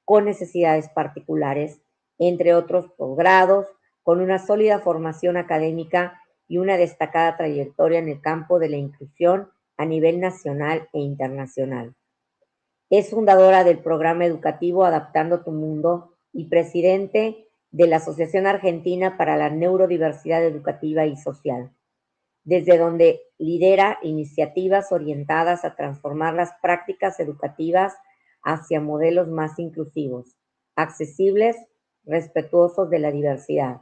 con necesidades particulares, entre otros posgrados, con una sólida formación académica y una destacada trayectoria en el campo de la inclusión a nivel nacional e internacional. Es fundadora del programa educativo Adaptando tu Mundo y presidente de la Asociación Argentina para la Neurodiversidad Educativa y Social, desde donde lidera iniciativas orientadas a transformar las prácticas educativas hacia modelos más inclusivos, accesibles, respetuosos de la diversidad.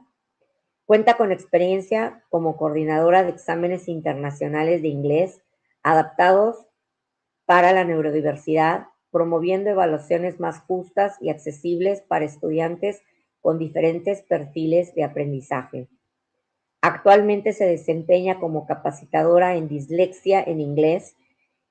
Cuenta con experiencia como coordinadora de exámenes internacionales de inglés adaptados para la neurodiversidad, promoviendo evaluaciones más justas y accesibles para estudiantes con diferentes perfiles de aprendizaje. Actualmente se desempeña como capacitadora en dislexia en inglés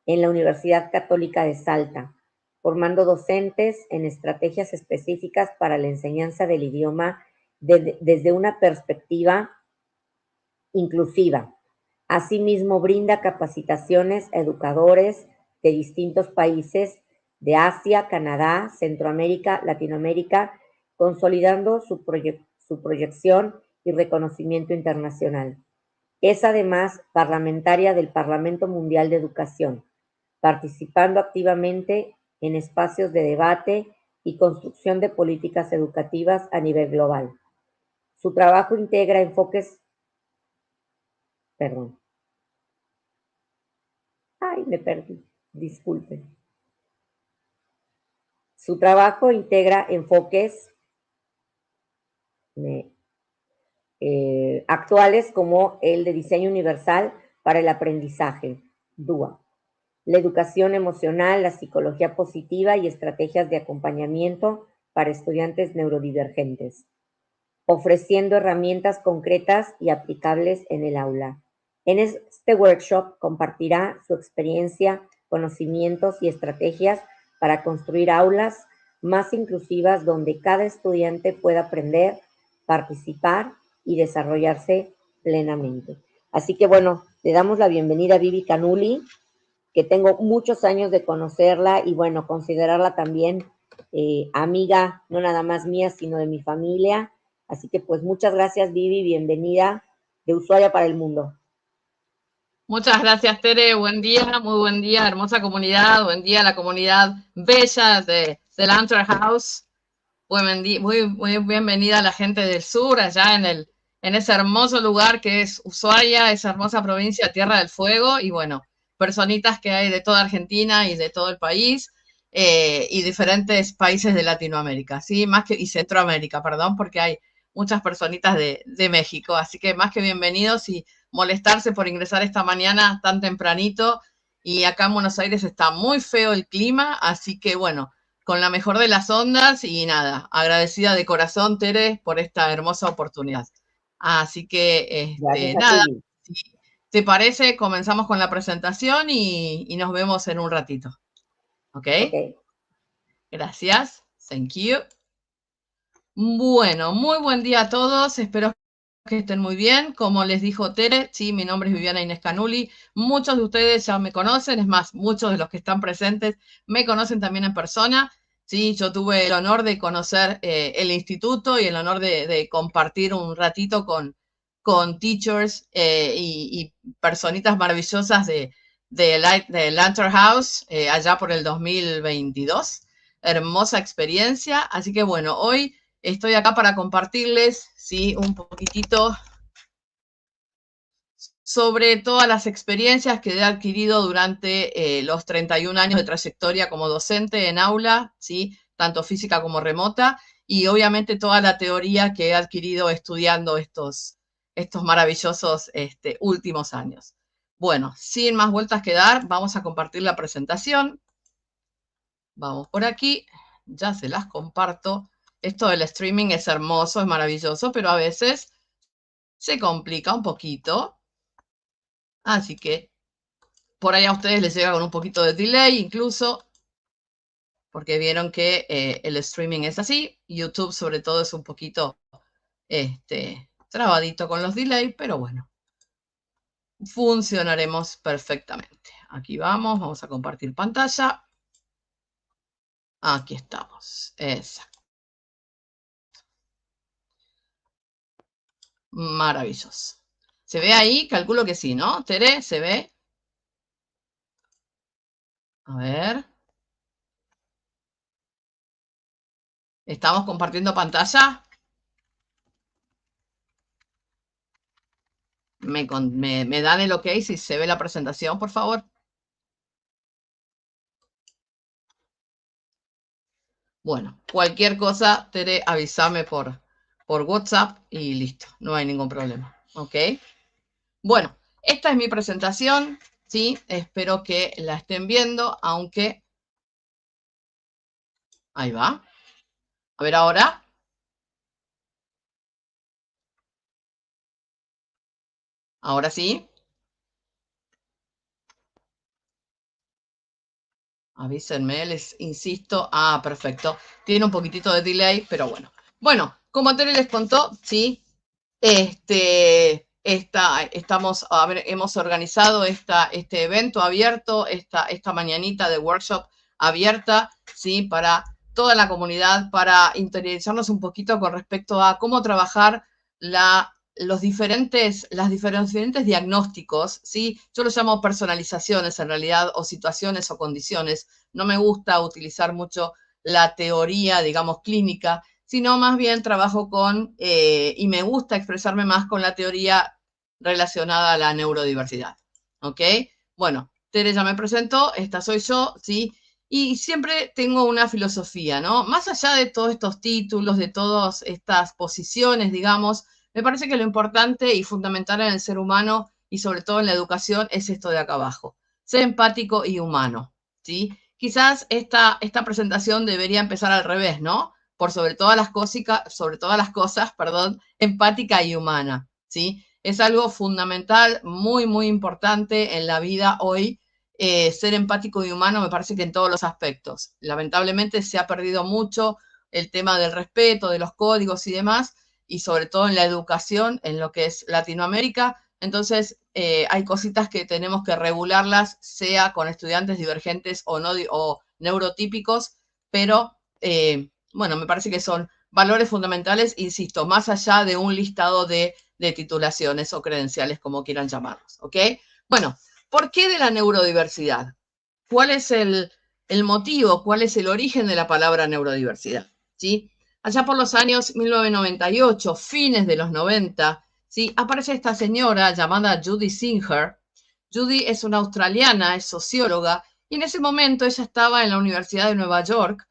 en la Universidad Católica de Salta, formando docentes en estrategias específicas para la enseñanza del idioma desde una perspectiva inclusiva. Asimismo, brinda capacitaciones a educadores de distintos países de Asia, Canadá, Centroamérica, Latinoamérica, consolidando su proyección y reconocimiento internacional. Es además parlamentaria del Parlamento Mundial de Educación, participando activamente en espacios de debate y construcción de políticas educativas a nivel global. Su trabajo integra enfoques, perdón, me perdí, disculpen. Su trabajo integra enfoques actuales como el de diseño universal para el aprendizaje, DUA, la educación emocional, la psicología positiva y estrategias de acompañamiento para estudiantes neurodivergentes, ofreciendo herramientas concretas y aplicables en el aula. En este workshop compartirá su experiencia, conocimientos y estrategias para construir aulas más inclusivas donde cada estudiante pueda aprender, participar y desarrollarse plenamente. Así que bueno, le damos la bienvenida a Vivi Canuli, que tengo muchos años de conocerla y bueno, considerarla también amiga, no nada más mía, sino de mi familia. Así que pues muchas gracias, Vivi, bienvenida de Ushuaia para el mundo. Muchas gracias, Tere, muy buen día, hermosa comunidad, buen día a la comunidad bella de Lantern House. Muy bienvenida a la gente del sur, allá en ese hermoso lugar que es Ushuaia, esa hermosa provincia, Tierra del Fuego, y bueno, personitas que hay de toda Argentina y de todo el país, y diferentes países de Latinoamérica, ¿sí? Y Centroamérica, perdón, porque hay muchas personitas de México, así que más que bienvenidos y molestarse por ingresar esta mañana tan tempranito, y acá en Buenos Aires está muy feo el clima, así que bueno, con la mejor de las ondas y nada, agradecida de corazón, Tere, por esta hermosa oportunidad. Así que, nada, si te parece, comenzamos con la presentación y nos vemos en un ratito. ¿Ok? Gracias. Thank you. Bueno, muy buen día a todos. Espero que estén muy bien. Como les dijo Tere, sí, mi nombre es Viviana Inés Canuli. Muchos de ustedes ya me conocen, es más, muchos de los que están presentes me conocen también en persona. Sí, yo tuve el honor de conocer el instituto y el honor de compartir un ratito con teachers y personitas maravillosas de Lantern House allá por el 2022. Hermosa experiencia. Así que bueno, hoy estoy acá para compartirles, ¿sí?, un poquitito sobre todas las experiencias que he adquirido durante los 31 años de trayectoria como docente en aula, ¿sí?, tanto física como remota, y obviamente toda la teoría que he adquirido estudiando estos maravillosos últimos años. Bueno, sin más vueltas que dar, vamos a compartir la presentación. Vamos por aquí, ya se las comparto. Esto del streaming es hermoso, es maravilloso, pero a veces se complica un poquito. Así que por ahí a ustedes les llega con un poquito de delay incluso, porque vieron que el streaming es así. YouTube sobre todo es un poquito trabadito con los delays, pero bueno, funcionaremos perfectamente. Aquí vamos a compartir pantalla. Aquí estamos. Exacto. Maravilloso. ¿Se ve ahí? Calculo que sí, ¿no? Tere, ¿se ve? A ver. ¿Estamos compartiendo pantalla? ¿Me dan el ok si se ve la presentación, por favor? Bueno, cualquier cosa, Tere, avísame por WhatsApp y listo, no hay ningún problema, ¿ok? Bueno, esta es mi presentación, ¿sí? Espero que la estén viendo, aunque... Ahí va. A ver ahora. Ahora sí. Avísenme, les insisto. Ah, perfecto. Tiene un poquitito de delay, pero bueno. Bueno, como Tere les contó, sí, hemos organizado este evento abierto, esta mañanita de workshop abierta, ¿sí? Para toda la comunidad, para interiorizarnos un poquito con respecto a cómo trabajar los diferentes diagnósticos, ¿sí? Yo los llamo personalizaciones en realidad, o situaciones o condiciones. No me gusta utilizar mucho la teoría, digamos, clínica, sino más bien trabajo y me gusta expresarme más con la teoría relacionada a la neurodiversidad. ¿Ok? Bueno, Tere ya me presentó, esta soy yo, ¿sí? Y siempre tengo una filosofía, ¿no? Más allá de todos estos títulos, de todas estas posiciones, digamos, me parece que lo importante y fundamental en el ser humano y sobre todo en la educación es esto de acá abajo, ser empático y humano, ¿sí? Quizás esta presentación debería empezar al revés, ¿no? Por sobre todas las cosas, empática y humana, ¿sí? Es algo fundamental, muy, muy importante en la vida hoy. Ser empático y humano me parece que en todos los aspectos. Lamentablemente se ha perdido mucho el tema del respeto, de los códigos y demás, y sobre todo en la educación, en lo que es Latinoamérica. Entonces, hay cositas que tenemos que regularlas, sea con estudiantes divergentes o no, o neurotípicos, pero bueno, me parece que son valores fundamentales, insisto, más allá de un listado de titulaciones o credenciales, como quieran llamarlos, ¿ok? Bueno, ¿por qué de la neurodiversidad? ¿Cuál es el motivo? ¿Cuál es el origen de la palabra neurodiversidad? ¿Sí? Allá por los años 1998, fines de los 90, ¿sí? Aparece esta señora llamada Judy Singer. Judy es una australiana, es socióloga, y en ese momento ella estaba en la Universidad de Nueva York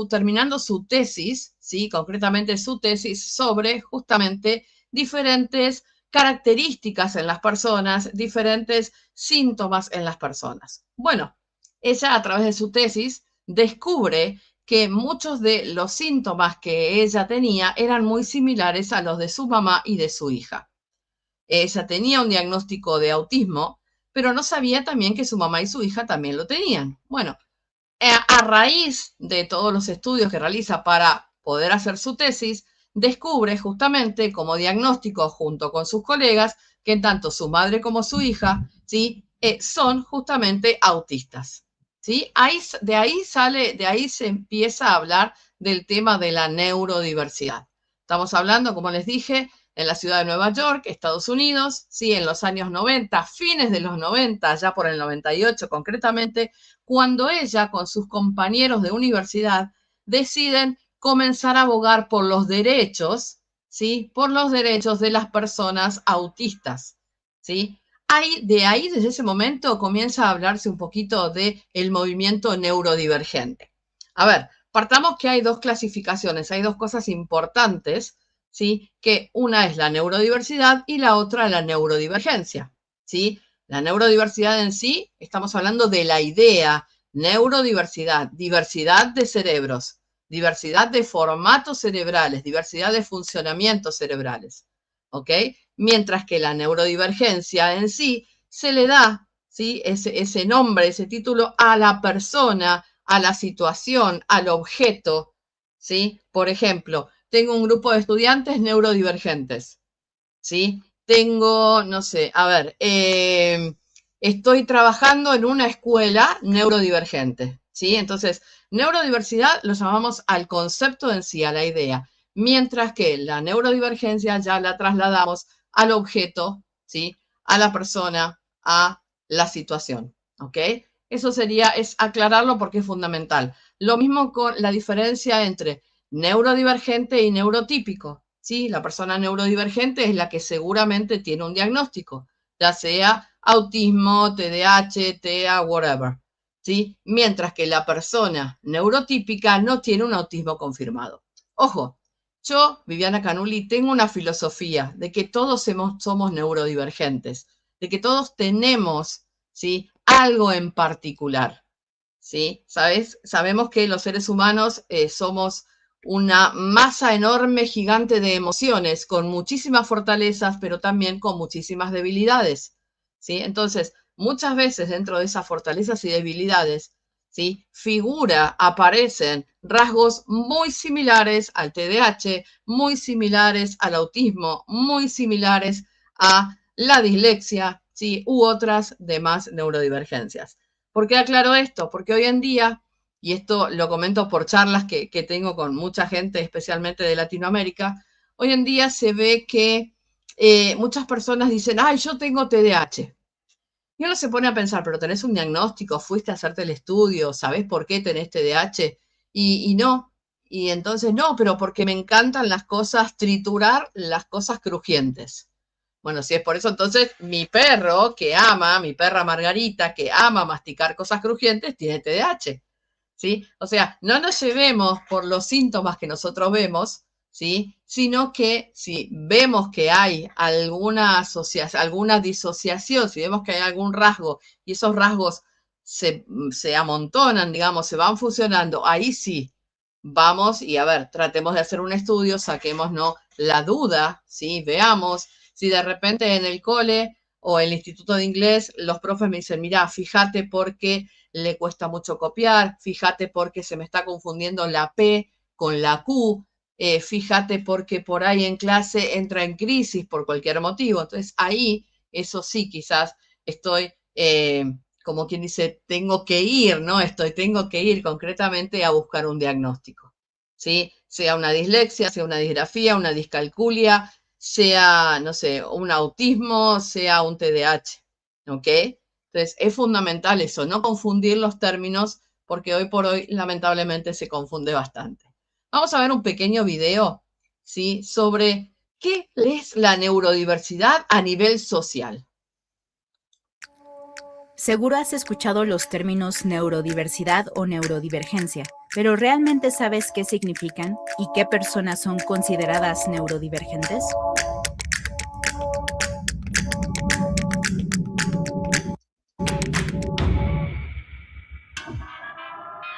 terminando su tesis, ¿sí? Concretamente su tesis sobre justamente diferentes características en las personas, diferentes síntomas en las personas. Bueno, ella a través de su tesis descubre que muchos de los síntomas que ella tenía eran muy similares a los de su mamá y de su hija. Ella tenía un diagnóstico de autismo, pero no sabía también que su mamá y su hija también lo tenían. Bueno, a raíz de todos los estudios que realiza para poder hacer su tesis, descubre justamente como diagnóstico junto con sus colegas que tanto su madre como su hija, ¿sí? Son justamente autistas, ¿sí? De ahí se empieza a hablar del tema de la neurodiversidad. Estamos hablando, como les dije, en la ciudad de Nueva York, Estados Unidos, ¿sí? En los años 90, fines de los 90, ya por el 98 concretamente, cuando ella con sus compañeros de universidad deciden comenzar a abogar por los derechos, ¿sí? Por los derechos de las personas autistas, ¿sí? Desde ese momento, comienza a hablarse un poquito del movimiento neurodivergente. A ver, partamos que hay dos clasificaciones, hay dos cosas importantes, ¿sí? Que una es la neurodiversidad y la otra la neurodivergencia, ¿sí? La neurodiversidad en sí, estamos hablando de la idea, neurodiversidad, diversidad de cerebros, diversidad de formatos cerebrales, diversidad de funcionamientos cerebrales, ¿ok? Mientras que la neurodivergencia en sí se le da, ¿sí? Ese nombre, ese título a la persona, a la situación, al objeto, ¿sí? Por ejemplo, tengo un grupo de estudiantes neurodivergentes, ¿sí? Tengo, no sé, a ver, estoy trabajando en una escuela neurodivergente, ¿sí? Entonces, neurodiversidad lo llamamos al concepto en sí, a la idea, mientras que la neurodivergencia ya la trasladamos al objeto, ¿sí? A la persona, a la situación, ¿ok? Eso es aclararlo porque es fundamental. Lo mismo con la diferencia entre neurodivergente y neurotípico, ¿sí? La persona neurodivergente es la que seguramente tiene un diagnóstico, ya sea autismo, TDAH, TEA, whatever, ¿sí? Mientras que la persona neurotípica no tiene un autismo confirmado. Ojo, yo, Viviana Canulli, tengo una filosofía de que todos somos neurodivergentes, de que todos tenemos, ¿sí? Algo en particular, ¿sí? Sabemos que los seres humanos somos una masa enorme, gigante de emociones, con muchísimas fortalezas, pero también con muchísimas debilidades, ¿sí? Entonces, muchas veces dentro de esas fortalezas y debilidades, ¿sí? Aparecen rasgos muy similares al TDAH, muy similares al autismo, muy similares a la dislexia, ¿sí? U otras demás neurodivergencias. ¿Por qué aclaro esto? Porque hoy en día, y esto lo comento por charlas que tengo con mucha gente, especialmente de Latinoamérica, hoy en día se ve que muchas personas dicen, ay, yo tengo TDAH. Y uno se pone a pensar, pero tenés un diagnóstico, fuiste a hacerte el estudio, ¿sabés por qué tenés TDAH? Y no. Y entonces, no, pero porque me encantan las cosas, triturar las cosas crujientes. Bueno, si es por eso, entonces mi perra Margarita, que ama masticar cosas crujientes, tiene TDAH, ¿sí? O sea, no nos llevemos por los síntomas que nosotros vemos, ¿sí? Sino que si vemos que hay alguna disociación, si vemos que hay algún rasgo y esos rasgos se amontonan, digamos, se van fusionando, ahí sí, vamos y a ver, tratemos de hacer un estudio, saquémonos la duda, ¿sí? Veamos si de repente en el cole o el instituto de inglés los profes me dicen, mira, fíjate porque le cuesta mucho copiar, fíjate porque se me está confundiendo la P con la Q, fíjate porque por ahí en clase entra en crisis por cualquier motivo. Entonces ahí, eso sí, quizás estoy, como quien dice, tengo que ir, ¿no? Tengo que ir concretamente a buscar un diagnóstico, ¿sí? Sea una dislexia, sea una disgrafía, una discalculia, sea, no sé, un autismo, sea un TDAH, ¿ok? Entonces, es fundamental eso, no confundir los términos, porque hoy por hoy, lamentablemente, se confunde bastante. Vamos a ver un pequeño video, ¿sí? Sobre qué es la neurodiversidad a nivel social. Seguro has escuchado los términos neurodiversidad o neurodivergencia, pero ¿realmente sabes qué significan y qué personas son consideradas neurodivergentes?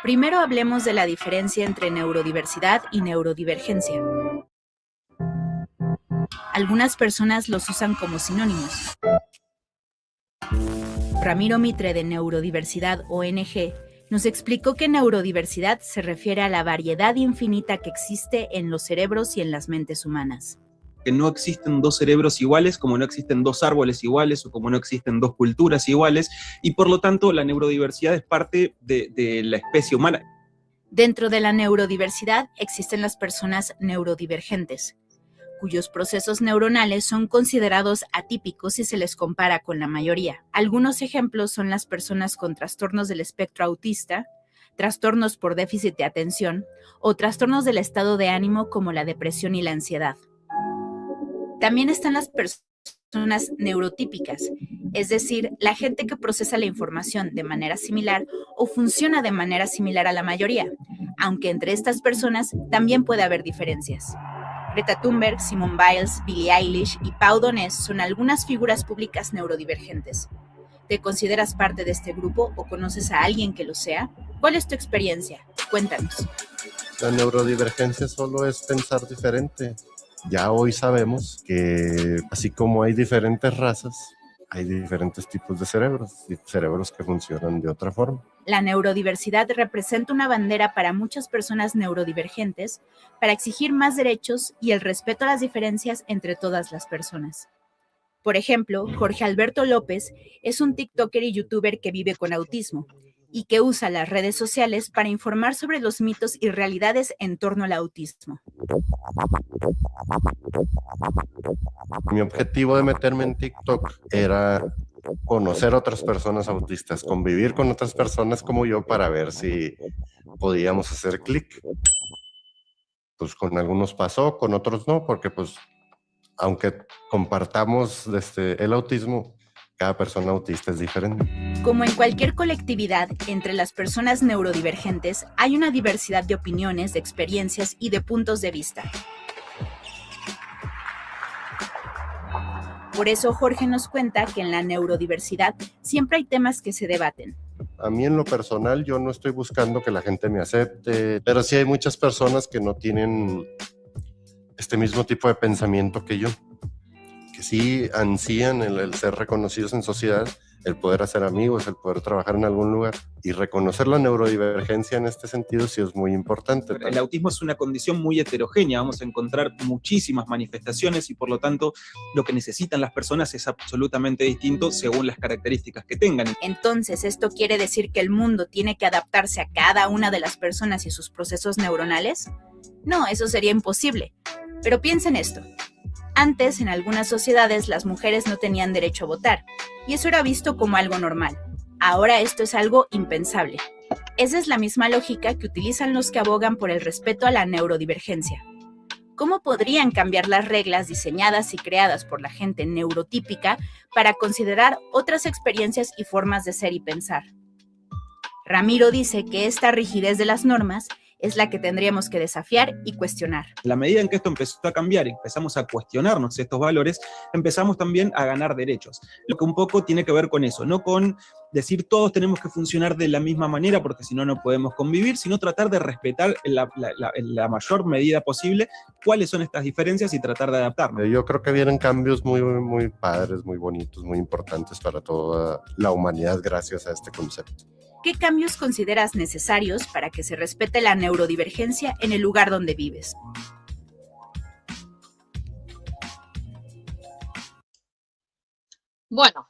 Primero hablemos de la diferencia entre neurodiversidad y neurodivergencia. Algunas personas los usan como sinónimos. Ramiro Mitre de Neurodiversidad ONG nos explicó que neurodiversidad se refiere a la variedad infinita que existe en los cerebros y en las mentes humanas. Que no existen dos cerebros iguales, como no existen dos árboles iguales o como no existen dos culturas iguales, y por lo tanto la neurodiversidad es parte de la especie humana. Dentro de la neurodiversidad existen las personas neurodivergentes, cuyos procesos neuronales son considerados atípicos si se les compara con la mayoría. Algunos ejemplos son las personas con trastornos del espectro autista, trastornos por déficit de atención o trastornos del estado de ánimo como la depresión y la ansiedad. También están las personas neurotípicas, es decir, la gente que procesa la información de manera similar o funciona de manera similar a la mayoría, aunque entre estas personas también puede haber diferencias. Greta Thunberg, Simone Biles, Billie Eilish y Pau Donés son algunas figuras públicas neurodivergentes. ¿Te consideras parte de este grupo o conoces a alguien que lo sea? ¿Cuál es tu experiencia? Cuéntanos. La neurodivergencia solo es pensar diferente. Ya hoy sabemos que así como hay diferentes razas, hay diferentes tipos de cerebros que funcionan de otra forma. La neurodiversidad representa una bandera para muchas personas neurodivergentes para exigir más derechos y el respeto a las diferencias entre todas las personas. Por ejemplo, Jorge Alberto López es un TikToker y YouTuber que vive con autismo y que usa las redes sociales para informar sobre los mitos y realidades en torno al autismo. Mi objetivo de meterme en TikTok era conocer a otras personas autistas, convivir con otras personas como yo para ver si podíamos hacer clic. Pues con algunos pasó, con otros no, porque pues aunque compartamos el autismo, cada persona autista es diferente. Como en cualquier colectividad, entre las personas neurodivergentes hay una diversidad de opiniones, de experiencias y de puntos de vista. Por eso Jorge nos cuenta que en la neurodiversidad siempre hay temas que se debaten. A mí en lo personal yo no estoy buscando que la gente me acepte, pero sí hay muchas personas que no tienen este mismo tipo de pensamiento que yo, que sí ansían el ser reconocidos en sociedad, el poder hacer amigos, el poder trabajar en algún lugar, y reconocer la neurodivergencia en este sentido sí es muy importante. El autismo es una condición muy heterogénea, vamos a encontrar muchísimas manifestaciones y por lo tanto lo que necesitan las personas es absolutamente distinto según las características que tengan. Entonces, ¿esto quiere decir que el mundo tiene que adaptarse a cada una de las personas y sus procesos neuronales? No, eso sería imposible. Pero piensa en esto. Antes, en algunas sociedades, las mujeres no tenían derecho a votar, y eso era visto como algo normal. Ahora esto es algo impensable. Esa es la misma lógica que utilizan los que abogan por el respeto a la neurodivergencia. ¿Cómo podrían cambiar las reglas diseñadas y creadas por la gente neurotípica para considerar otras experiencias y formas de ser y pensar? Ramiro dice que esta rigidez de las normas es la que tendríamos que desafiar y cuestionar. La medida en que esto empezó a cambiar y empezamos a cuestionarnos estos valores, empezamos también a ganar derechos. Lo que un poco tiene que ver con eso, no con decir todos tenemos que funcionar de la misma manera porque si no, no podemos convivir, sino tratar de respetar en la mayor medida posible cuáles son estas diferencias y tratar de adaptarnos. Yo creo que vienen cambios muy, muy padres, muy bonitos, muy importantes para toda la humanidad gracias a este concepto. ¿Qué cambios consideras necesarios para que se respete la neurodivergencia en el lugar donde vives? Bueno,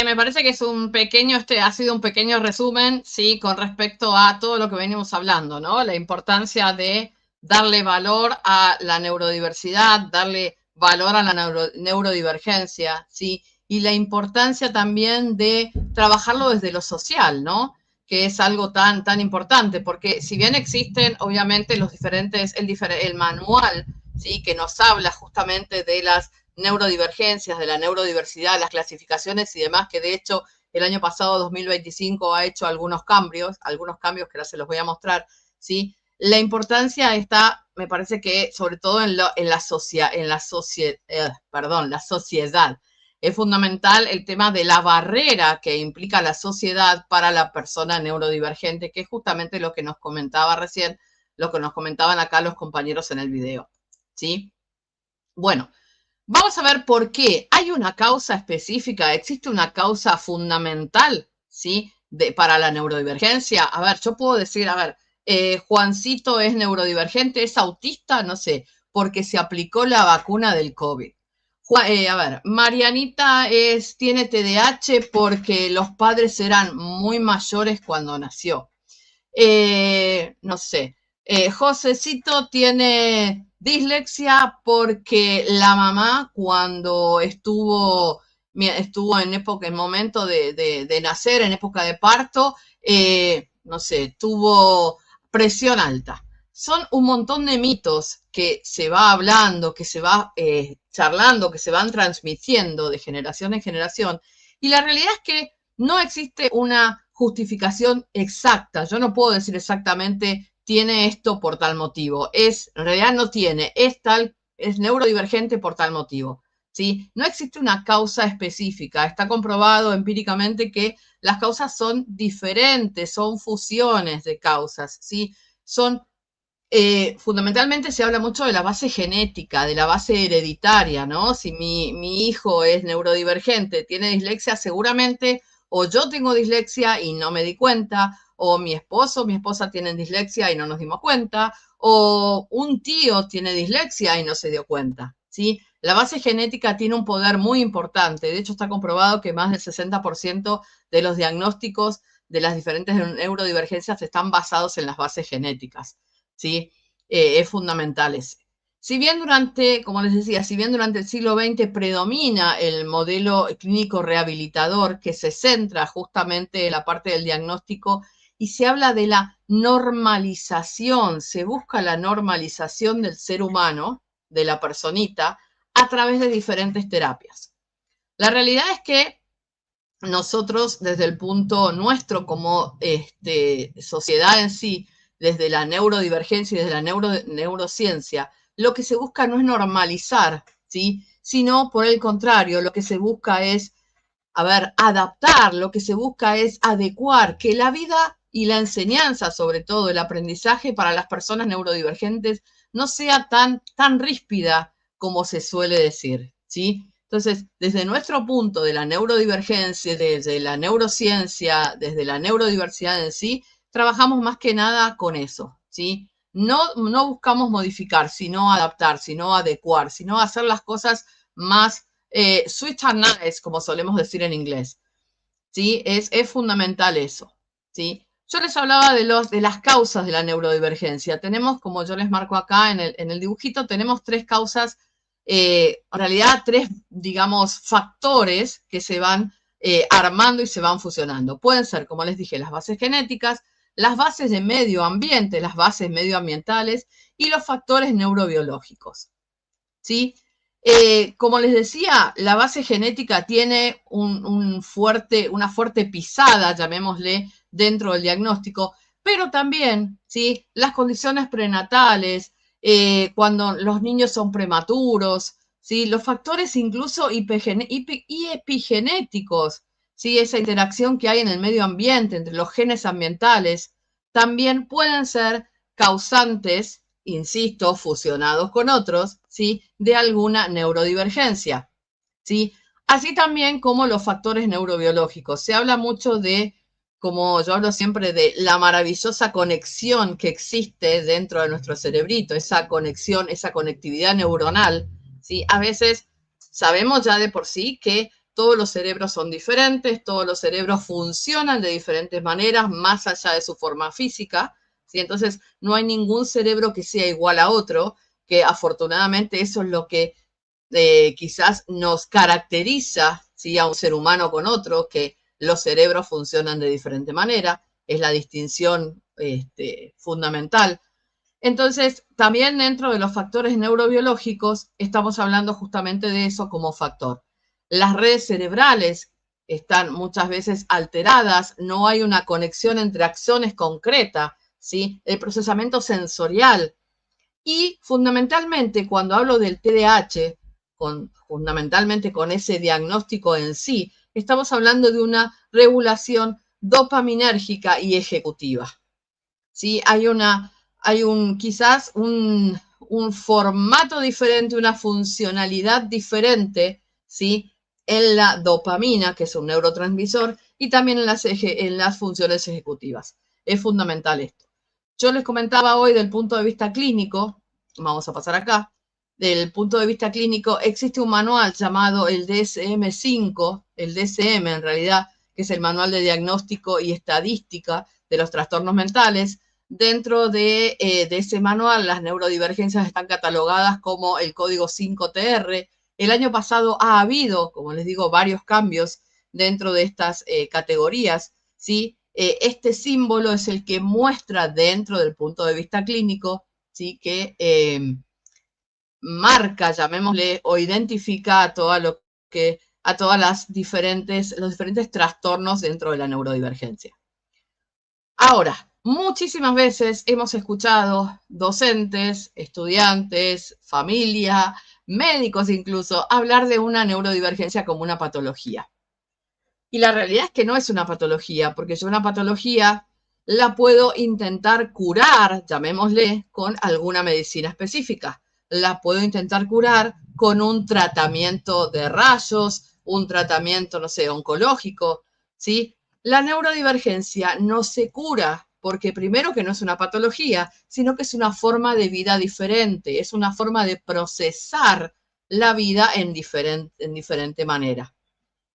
me parece que es ha sido un pequeño resumen, sí, con respecto a todo lo que venimos hablando, ¿no? La importancia de darle valor a la neurodiversidad, darle valor a la neurodivergencia, ¿sí? Y la importancia también de trabajarlo desde lo social, ¿no? Que es algo tan importante, porque si bien existen, obviamente, el manual, ¿sí? Que nos habla justamente de las neurodivergencias, de la neurodiversidad, las clasificaciones y demás, que de hecho el año pasado, 2025, ha hecho algunos cambios que ahora se los voy a mostrar, ¿sí? La importancia está, me parece que, sobre todo en la sociedad. Es fundamental el tema de la barrera que implica la sociedad para la persona neurodivergente, que es justamente lo que nos comentaba recién, lo que nos comentaban acá los compañeros en el video, ¿sí? Bueno, vamos a ver por qué. Hay una causa específica, existe una causa fundamental, ¿sí? Para la neurodivergencia. A ver, yo puedo decir, Juancito es neurodivergente, es autista, no sé, porque se aplicó la vacuna del COVID. Marianita tiene TDAH porque los padres eran muy mayores cuando nació. No sé. Josecito tiene dislexia porque la mamá cuando estuvo en momento de nacer, en época de parto, no sé, tuvo presión alta. Son un montón de mitos que se va hablando, que se va charlando, que se van transmitiendo de generación en generación. Y la realidad es que no existe una justificación exacta. Yo no puedo decir exactamente tiene esto por tal motivo. En realidad no tiene, es neurodivergente por tal motivo, ¿sí? No existe una causa específica. Está comprobado empíricamente que las causas son diferentes, son fusiones de causas, ¿sí? Fundamentalmente se habla mucho de la base genética, de la base hereditaria, ¿no? Si mi hijo es neurodivergente, tiene dislexia, seguramente o yo tengo dislexia y no me di cuenta, o mi esposa tienen dislexia y no nos dimos cuenta, o un tío tiene dislexia y no se dio cuenta, ¿sí? La base genética tiene un poder muy importante. De hecho, está comprobado que más del 60% de los diagnósticos de las diferentes neurodivergencias están basados en las bases genéticas, ¿sí? Es fundamental ese. Si bien durante, como les decía, si bien durante el siglo XX predomina el modelo clínico rehabilitador que se centra justamente en la parte del diagnóstico y se habla de la normalización, se busca la normalización del ser humano, de la personita, a través de diferentes terapias. La realidad es que nosotros, desde el punto nuestro como sociedad en sí, desde la neurodivergencia y desde la neurociencia, lo que se busca no es normalizar, ¿sí? Sino, por el contrario, lo que se busca es, adaptar, lo que se busca es adecuar, que la vida y la enseñanza, sobre todo el aprendizaje para las personas neurodivergentes, no sea tan ríspida como se suele decir, ¿sí? Entonces, desde nuestro punto de la neurodivergencia, desde la neurociencia, desde la neurodiversidad en sí, trabajamos más que nada con eso, ¿sí? No buscamos modificar, sino adaptar, sino adecuar, sino hacer las cosas más sweet and nice, como solemos decir en inglés, ¿sí? Es fundamental eso, ¿sí? Yo les hablaba de las causas de la neurodivergencia. Tenemos, como yo les marco acá en el dibujito, tenemos tres causas, en realidad tres, digamos, factores que se van armando y se van fusionando. Pueden ser, como les dije, las bases genéticas, las bases de medio ambiente, las bases medioambientales y los factores neurobiológicos, ¿sí? Como les decía, la base genética tiene una fuerte pisada, llamémosle, dentro del diagnóstico, pero también, ¿sí? Las condiciones prenatales, cuando los niños son prematuros, ¿sí? Los factores incluso y epigenéticos, ¿sí? Esa interacción que hay en el medio ambiente entre los genes ambientales, también pueden ser causantes, insisto, fusionados con otros, ¿sí? De alguna neurodivergencia, ¿sí? Así también como los factores neurobiológicos. Se habla mucho de, como yo hablo siempre, de la maravillosa conexión que existe dentro de nuestro cerebrito, esa conexión, esa conectividad neuronal, ¿sí? A veces sabemos ya de por sí que todos los cerebros son diferentes, todos los cerebros funcionan de diferentes maneras, más allá de su forma física, ¿sí? Entonces, no hay ningún cerebro que sea igual a otro, que afortunadamente eso es lo que quizás nos caracteriza, ¿sí? A un ser humano con otro, que los cerebros funcionan de diferente manera, es la distinción fundamental. Entonces, también dentro de los factores neurobiológicos, estamos hablando justamente de eso como factor. Las redes cerebrales están muchas veces alteradas, no hay una conexión entre acciones concretas, ¿sí? El procesamiento sensorial. Y fundamentalmente, cuando hablo del TDAH, fundamentalmente con ese diagnóstico en sí, estamos hablando de una regulación dopaminérgica y ejecutiva, ¿sí? Hay quizás un formato diferente, una funcionalidad diferente, ¿sí? En la dopamina, que es un neurotransmisor, y también en las funciones ejecutivas. Es fundamental esto. Yo les comentaba hoy del punto de vista clínico, vamos a pasar acá, del punto de vista clínico existe un manual llamado el DSM-5, el DSM en realidad, que es el Manual de Diagnóstico y Estadística de los Trastornos Mentales. Dentro de ese manual, las neurodivergencias están catalogadas como el código 5TR. El año pasado ha habido, como les digo, varios cambios dentro de estas categorías, ¿sí? Este símbolo es el que muestra dentro del punto de vista clínico, ¿sí? Que marca, llamémosle, o identifica a todas los diferentes trastornos dentro de la neurodivergencia. Ahora, muchísimas veces hemos escuchado docentes, estudiantes, familia, médicos incluso, hablar de una neurodivergencia como una patología. Y la realidad es que no es una patología, porque yo una patología la puedo intentar curar, llamémosle, con alguna medicina específica. La puedo intentar curar con un tratamiento de rayos, un tratamiento, no sé, oncológico, ¿sí? La neurodivergencia no se cura porque primero que no es una patología, sino que es una forma de vida diferente, es una forma de procesar la vida en diferente manera,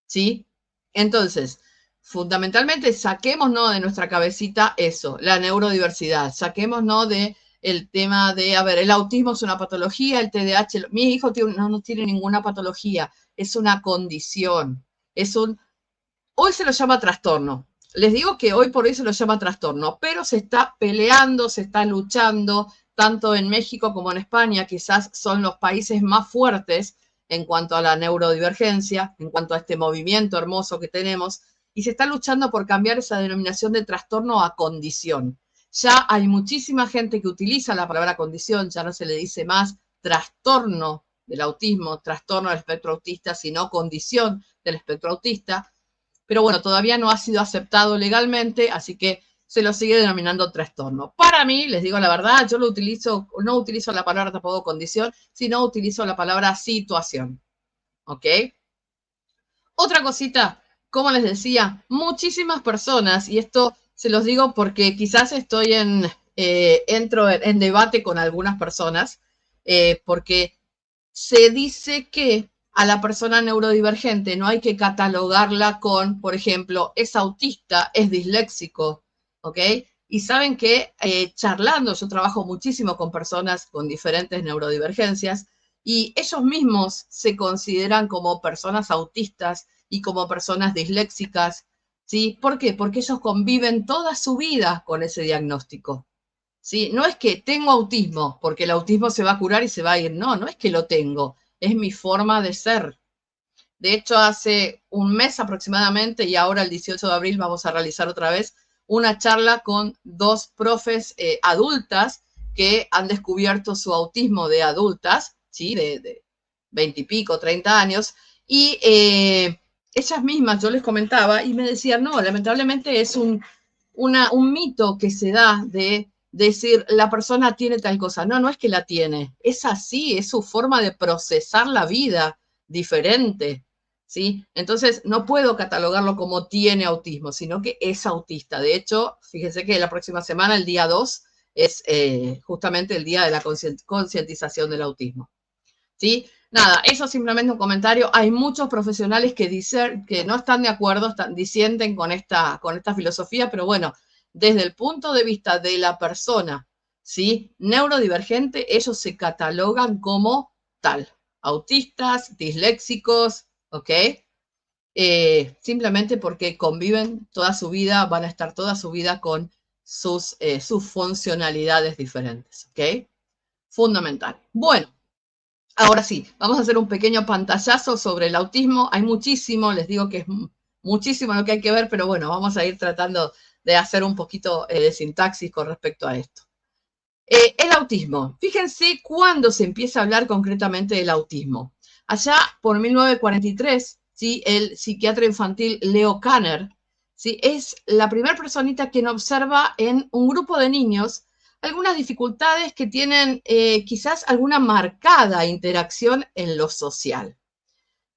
¿sí? Entonces, fundamentalmente saquémonos de nuestra cabecita eso, la neurodiversidad, saquémonos de el tema de, a ver, el autismo es una patología, el TDAH, mi hijo no tiene ninguna patología, es una condición, hoy se lo llama trastorno. Les digo que hoy por hoy se lo llama trastorno, pero se está peleando, se está luchando, tanto en México como en España, quizás son los países más fuertes en cuanto a la neurodivergencia, en cuanto a este movimiento hermoso que tenemos, y se está luchando por cambiar esa denominación de trastorno a condición. Ya hay muchísima gente que utiliza la palabra condición, ya no se le dice más trastorno del autismo, trastorno del espectro autista, sino condición del espectro autista. Pero bueno, todavía no ha sido aceptado legalmente, así que se lo sigue denominando trastorno. Para mí, les digo la verdad, yo no utilizo la palabra tampoco condición, sino utilizo la palabra situación. ¿Ok? Otra cosita, como les decía, muchísimas personas, y esto se los digo porque quizás entro en debate con algunas personas, porque se dice que a la persona neurodivergente no hay que catalogarla con, por ejemplo, es autista, es disléxico, ¿ok? Y saben que charlando, yo trabajo muchísimo con personas con diferentes neurodivergencias y ellos mismos se consideran como personas autistas y como personas disléxicas, ¿sí? ¿Por qué? Porque ellos conviven toda su vida con ese diagnóstico. ¿Sí? No es que tengo autismo, porque el autismo se va a curar y se va a ir. No, no es que lo tengo, es mi forma de ser. De hecho, hace un mes aproximadamente, y ahora el 18 de abril vamos a realizar otra vez una charla con 2 profes adultas que han descubierto su autismo de adultas, ¿sí? De 20 y pico, 30 años, y ellas mismas, yo les comentaba, y me decían, no, lamentablemente es un mito que se da de decir, la persona tiene tal cosa. No, no es que la tiene, es así, es su forma de procesar la vida diferente, ¿sí? Entonces, no puedo catalogarlo como tiene autismo, sino que es autista. De hecho, fíjense que la próxima semana, el día 2, es justamente el día de la concientización del autismo, ¿sí? Nada, eso es simplemente un comentario. Hay muchos profesionales que dicen que no están de acuerdo, disienten con esta filosofía, pero bueno, desde el punto de vista de la persona, ¿sí? Neurodivergente, ellos se catalogan como tal. Autistas, disléxicos, ¿ok? Simplemente porque conviven toda su vida, van a estar toda su vida con sus funcionalidades diferentes, ¿ok? Fundamental. Bueno. Ahora sí, vamos a hacer un pequeño pantallazo sobre el autismo. Hay muchísimo, les digo que es muchísimo lo que hay que ver, pero bueno, vamos a ir tratando de hacer un poquito de sintaxis con respecto a esto. El autismo. Fíjense cuándo se empieza a hablar concretamente del autismo. Allá por 1943, ¿sí? El psiquiatra infantil Leo Kanner, ¿sí? Es la primera personita quien observa en un grupo de niños algunas dificultades que tienen quizás alguna marcada interacción en lo social.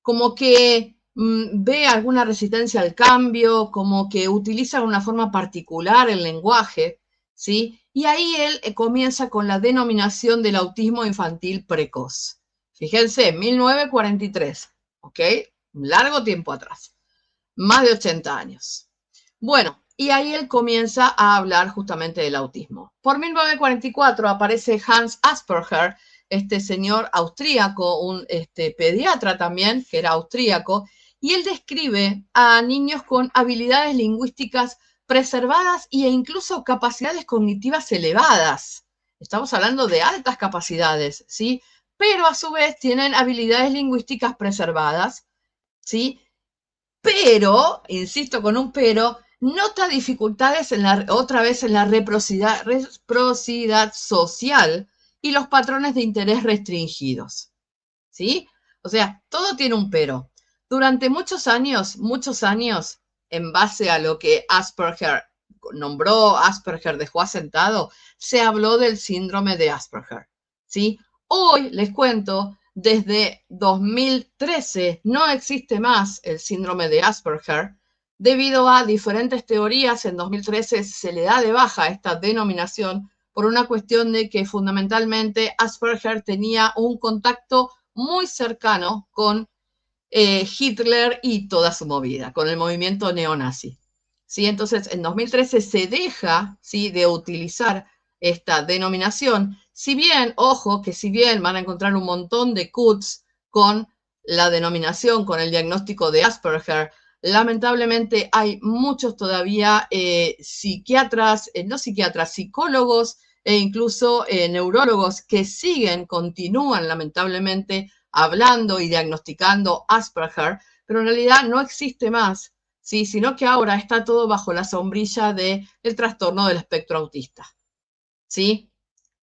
Como que ve alguna resistencia al cambio, como que utiliza de una forma particular el lenguaje, ¿sí? Y ahí él comienza con la denominación del autismo infantil precoz. Fíjense, 1943, ¿ok? Un largo tiempo atrás, más de 80 años. Bueno, y ahí él comienza a hablar justamente del autismo. Por 1944 aparece Hans Asperger, este señor austríaco, un pediatra también, que era austríaco, y él describe a niños con habilidades lingüísticas preservadas e incluso capacidades cognitivas elevadas. Estamos hablando de altas capacidades, ¿sí? Pero a su vez tienen habilidades lingüísticas preservadas, ¿sí? Pero, insisto con un pero, nota dificultades otra vez en la reciprocidad social y los patrones de interés restringidos, ¿sí? O sea, todo tiene un pero. Durante muchos años, en base a lo que Asperger nombró, Asperger dejó asentado, se habló del síndrome de Asperger, ¿sí? Hoy les cuento, desde 2013 no existe más el síndrome de Asperger, debido a diferentes teorías. En 2013 se le da de baja esta denominación por una cuestión de que fundamentalmente Asperger tenía un contacto muy cercano con Hitler y toda su movida, con el movimiento neonazi. ¿sí? Entonces, en 2013 se deja, ¿sí?, de utilizar esta denominación, si bien, ojo, que si bien van a encontrar un montón de CUTs con la denominación, con el diagnóstico de Asperger, lamentablemente hay muchos todavía psiquiatras, no psiquiatras, psicólogos e incluso neurólogos que continúan lamentablemente hablando y diagnosticando Asperger, pero en realidad no existe más, ¿sí?, sino que ahora está todo bajo la sombrilla del trastorno del espectro autista, ¿sí?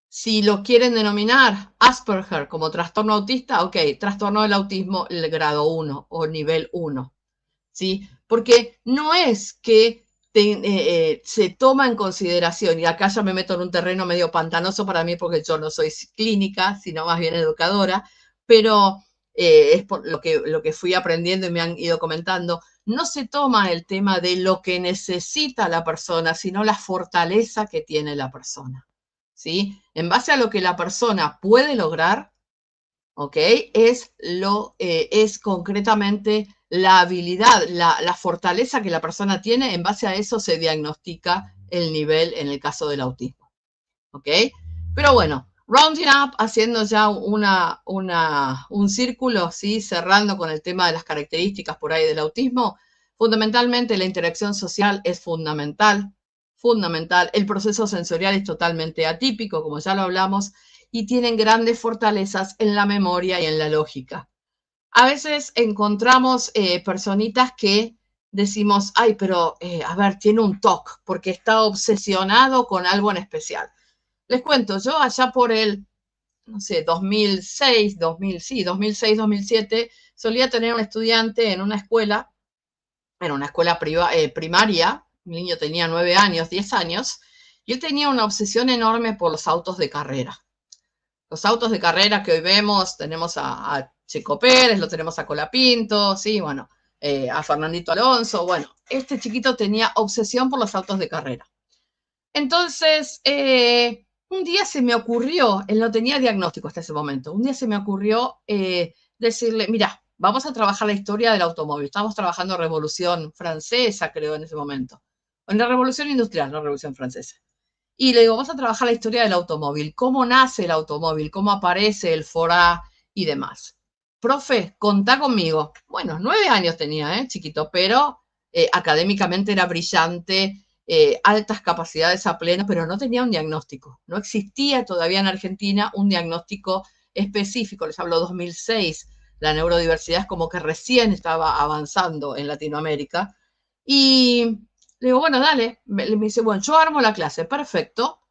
Si lo quieren denominar Asperger como trastorno autista, ok, trastorno del autismo el grado 1 o nivel 1, ¿sí? Porque no es que se toma en consideración, y acá ya me meto en un terreno medio pantanoso para mí porque yo no soy clínica, sino más bien educadora, pero es por lo que fui aprendiendo y me han ido comentando, no se toma el tema de lo que necesita la persona, sino la fortaleza que tiene la persona, ¿sí? En base a lo que la persona puede lograr, ¿ok? Es concretamente la habilidad, la fortaleza que la persona tiene, en base a eso se diagnostica el nivel en el caso del autismo, ¿ok? Pero bueno, rounding up, haciendo ya un círculo, ¿sí?, cerrando con el tema de las características por ahí del autismo, fundamentalmente la interacción social es fundamental, fundamental. El proceso sensorial es totalmente atípico, como ya lo hablamos, y tienen grandes fortalezas en la memoria y en la lógica. A veces encontramos personitas que decimos, ay, pero a ver, tiene un TOC porque está obsesionado con algo en especial. Les cuento, yo allá por el, no sé, 2006, 2007, solía tener un estudiante en una escuela primaria, mi niño tenía 9 años, 10 años, y él tenía una obsesión enorme por los autos de carrera. Los autos de carrera que hoy vemos, tenemos a Checo Pérez, lo tenemos a Colapinto, sí, bueno, a Fernandito Alonso, bueno, este chiquito tenía obsesión por los autos de carrera. Entonces, un día se me ocurrió, él no tenía diagnóstico hasta ese momento, un día se me ocurrió decirle, mira, vamos a trabajar la historia del automóvil, estamos trabajando Revolución Francesa, creo, en ese momento, en la Revolución Industrial, no Revolución Francesa. Y le digo, vamos a trabajar la historia del automóvil, cómo nace el automóvil, cómo aparece el Ford y demás. Profe, contá conmigo. Bueno, 9 años tenía, chiquito, pero académicamente era brillante, altas capacidades a pleno, pero no tenía un diagnóstico. No existía todavía en Argentina un diagnóstico específico. Les hablo 2006. La neurodiversidad es como que recién estaba avanzando en Latinoamérica. Y le digo, bueno, dale. Me dice, bueno, yo armo la clase. Perfecto.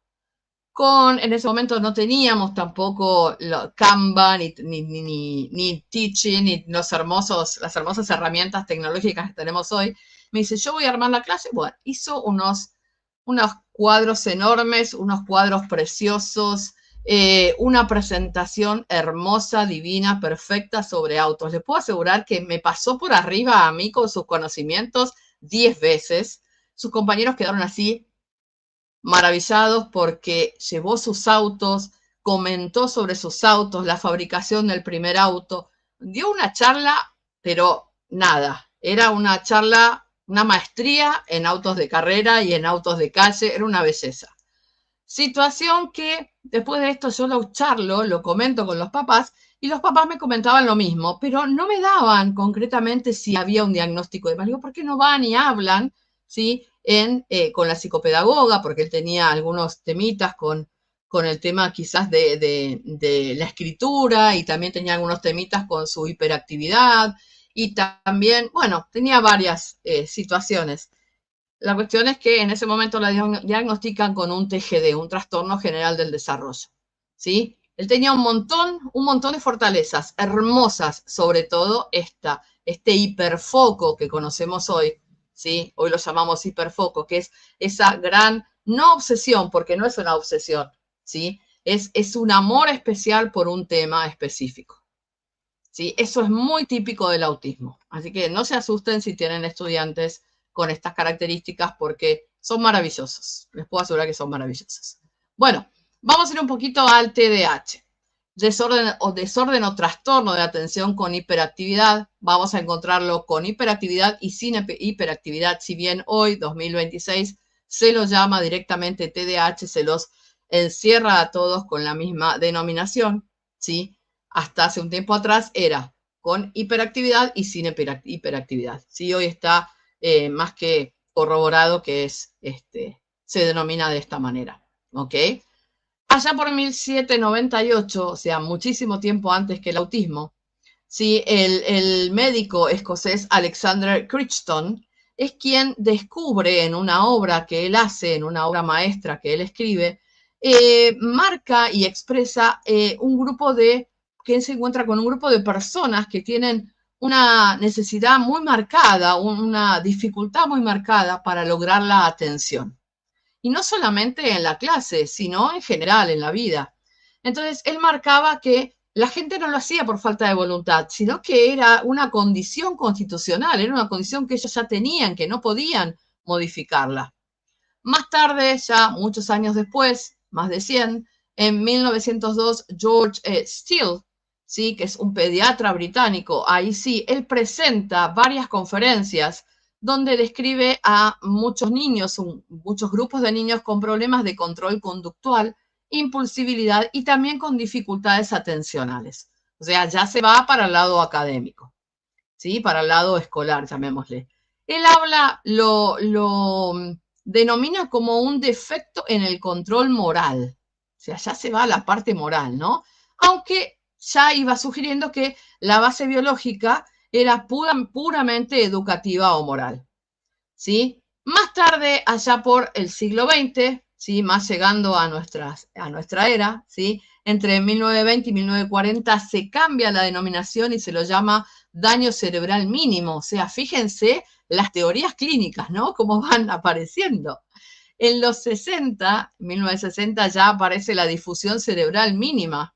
En ese momento no teníamos tampoco Canva, ni Teaching, ni las hermosas herramientas tecnológicas que tenemos hoy. Me dice, yo voy a armar la clase. Bueno, hizo unos cuadros enormes, unos cuadros preciosos, una presentación hermosa, divina, perfecta sobre autos. Les puedo asegurar que me pasó por arriba a mí con sus conocimientos 10 veces. Sus compañeros quedaron así maravillados porque llevó sus autos, comentó sobre sus autos, la fabricación del primer auto, dio una charla, pero nada, era una charla, una maestría en autos de carrera y en autos de calle, era una belleza. Situación que después de esto yo lo comento con los papás y los papás me comentaban lo mismo, pero no me daban concretamente si había un diagnóstico de mal. Digo, ¿por qué no van y hablan, ¿sí?, con la psicopedagoga? Porque él tenía algunos temitas con el tema quizás de la escritura y también tenía algunos temitas con su hiperactividad y también, bueno, tenía varias situaciones. La cuestión es que en ese momento la diagnostican con un TGD, un trastorno general del desarrollo, ¿sí? Él tenía un montón de fortalezas, hermosas, sobre todo este hiperfoco que conocemos hoy, ¿sí? Hoy lo llamamos hiperfoco, que es esa gran, no obsesión, porque no es una obsesión, ¿sí? Es un amor especial por un tema específico, ¿sí? Eso es muy típico del autismo, así que no se asusten si tienen estudiantes con estas características porque son maravillosos. Les puedo asegurar que son maravillosos. Bueno, vamos a ir un poquito al TDAH. desorden o trastorno de atención con hiperactividad, vamos a encontrarlo con hiperactividad y sin hiperactividad, si bien hoy, 2026, se lo llama directamente TDAH, se los encierra a todos con la misma denominación, ¿sí? Hasta hace un tiempo atrás era con hiperactividad y sin hiperactividad, ¿sí? Hoy está más que corroborado que es, se denomina de esta manera, ¿ok? Allá por 1798, o sea, muchísimo tiempo antes que el autismo, ¿sí? El médico escocés Alexander Crichton es quien descubre en una obra que él hace, en una obra maestra que él escribe, marca y expresa que se encuentra con un grupo de personas que tienen una necesidad muy marcada, una dificultad muy marcada para lograr la atención. Y no solamente en la clase, sino en general, en la vida. Entonces, él marcaba que la gente no lo hacía por falta de voluntad, sino que era una condición constitucional, era una condición que ellos ya tenían, que no podían modificarla. Más tarde, ya muchos años después, más de 100, en 1902, George Steele, ¿sí? Que es un pediatra británico, ahí sí, él presenta varias conferencias donde describe a muchos niños, muchos grupos de niños con problemas de control conductual, impulsividad y también con dificultades atencionales. O sea, ya se va para el lado académico, ¿sí? Para el lado escolar, llamémosle. Él lo denomina como un defecto en el control moral. O sea, ya se va a la parte moral, ¿no? Aunque ya iba sugiriendo que la base biológica era puramente educativa o moral, ¿sí? Más tarde, allá por el siglo XX, ¿sí? Más llegando a nuestra era, ¿sí? Entre 1920 y 1940 se cambia la denominación y se lo llama daño cerebral mínimo. O sea, fíjense las teorías clínicas, ¿no? Cómo van apareciendo. En los 60, 1960, ya aparece la difusión cerebral mínima,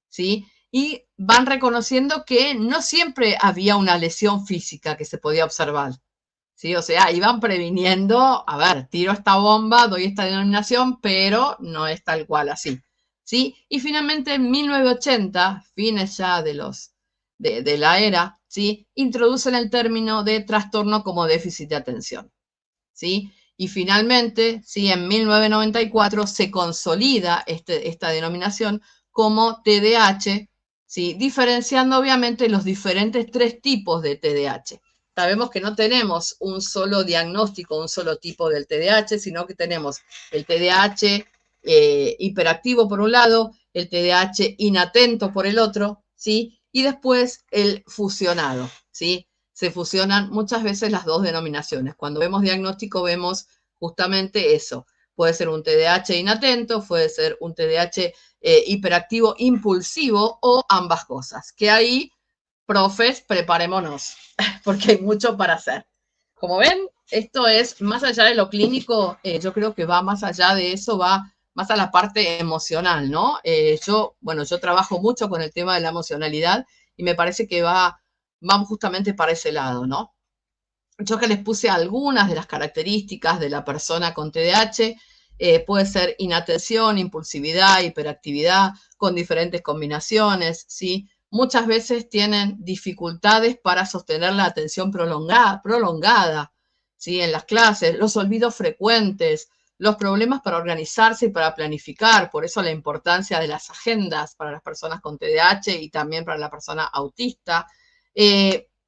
¿sí? Y van reconociendo que no siempre había una lesión física que se podía observar, ¿sí? O sea, iban previniendo, a ver, tiro esta bomba, doy esta denominación, pero no es tal cual así, ¿sí? Y finalmente en 1980, fines ya de la era, ¿sí? Introducen el término de trastorno como déficit de atención, ¿sí? Y finalmente, ¿sí? En 1994 se consolida esta denominación como TDAH, ¿sí? Diferenciando obviamente los diferentes 3 tipos de TDAH. Sabemos que no tenemos un solo diagnóstico, un solo tipo del TDAH, sino que tenemos el TDAH hiperactivo por un lado, el TDAH inatento por el otro, ¿sí? Y después el fusionado, ¿sí? Se fusionan muchas veces las dos denominaciones. Cuando vemos diagnóstico vemos justamente eso. Puede ser un TDAH inatento, puede ser un TDAH hiperactivo impulsivo o ambas cosas. Que ahí, profes, preparémonos, porque hay mucho para hacer. Como ven, esto es más allá de lo clínico, yo creo que va más allá de eso, va más a la parte emocional, ¿no? Yo trabajo mucho con el tema de la emocionalidad y me parece que vamos justamente para ese lado, ¿no? Yo que les puse algunas de las características de la persona con TDAH, puede ser inatención, impulsividad, hiperactividad, con diferentes combinaciones, ¿sí? Muchas veces tienen dificultades para sostener la atención prolongada, ¿sí? En las clases, los olvidos frecuentes, los problemas para organizarse y para planificar, por eso la importancia de las agendas para las personas con TDAH y también para la persona autista.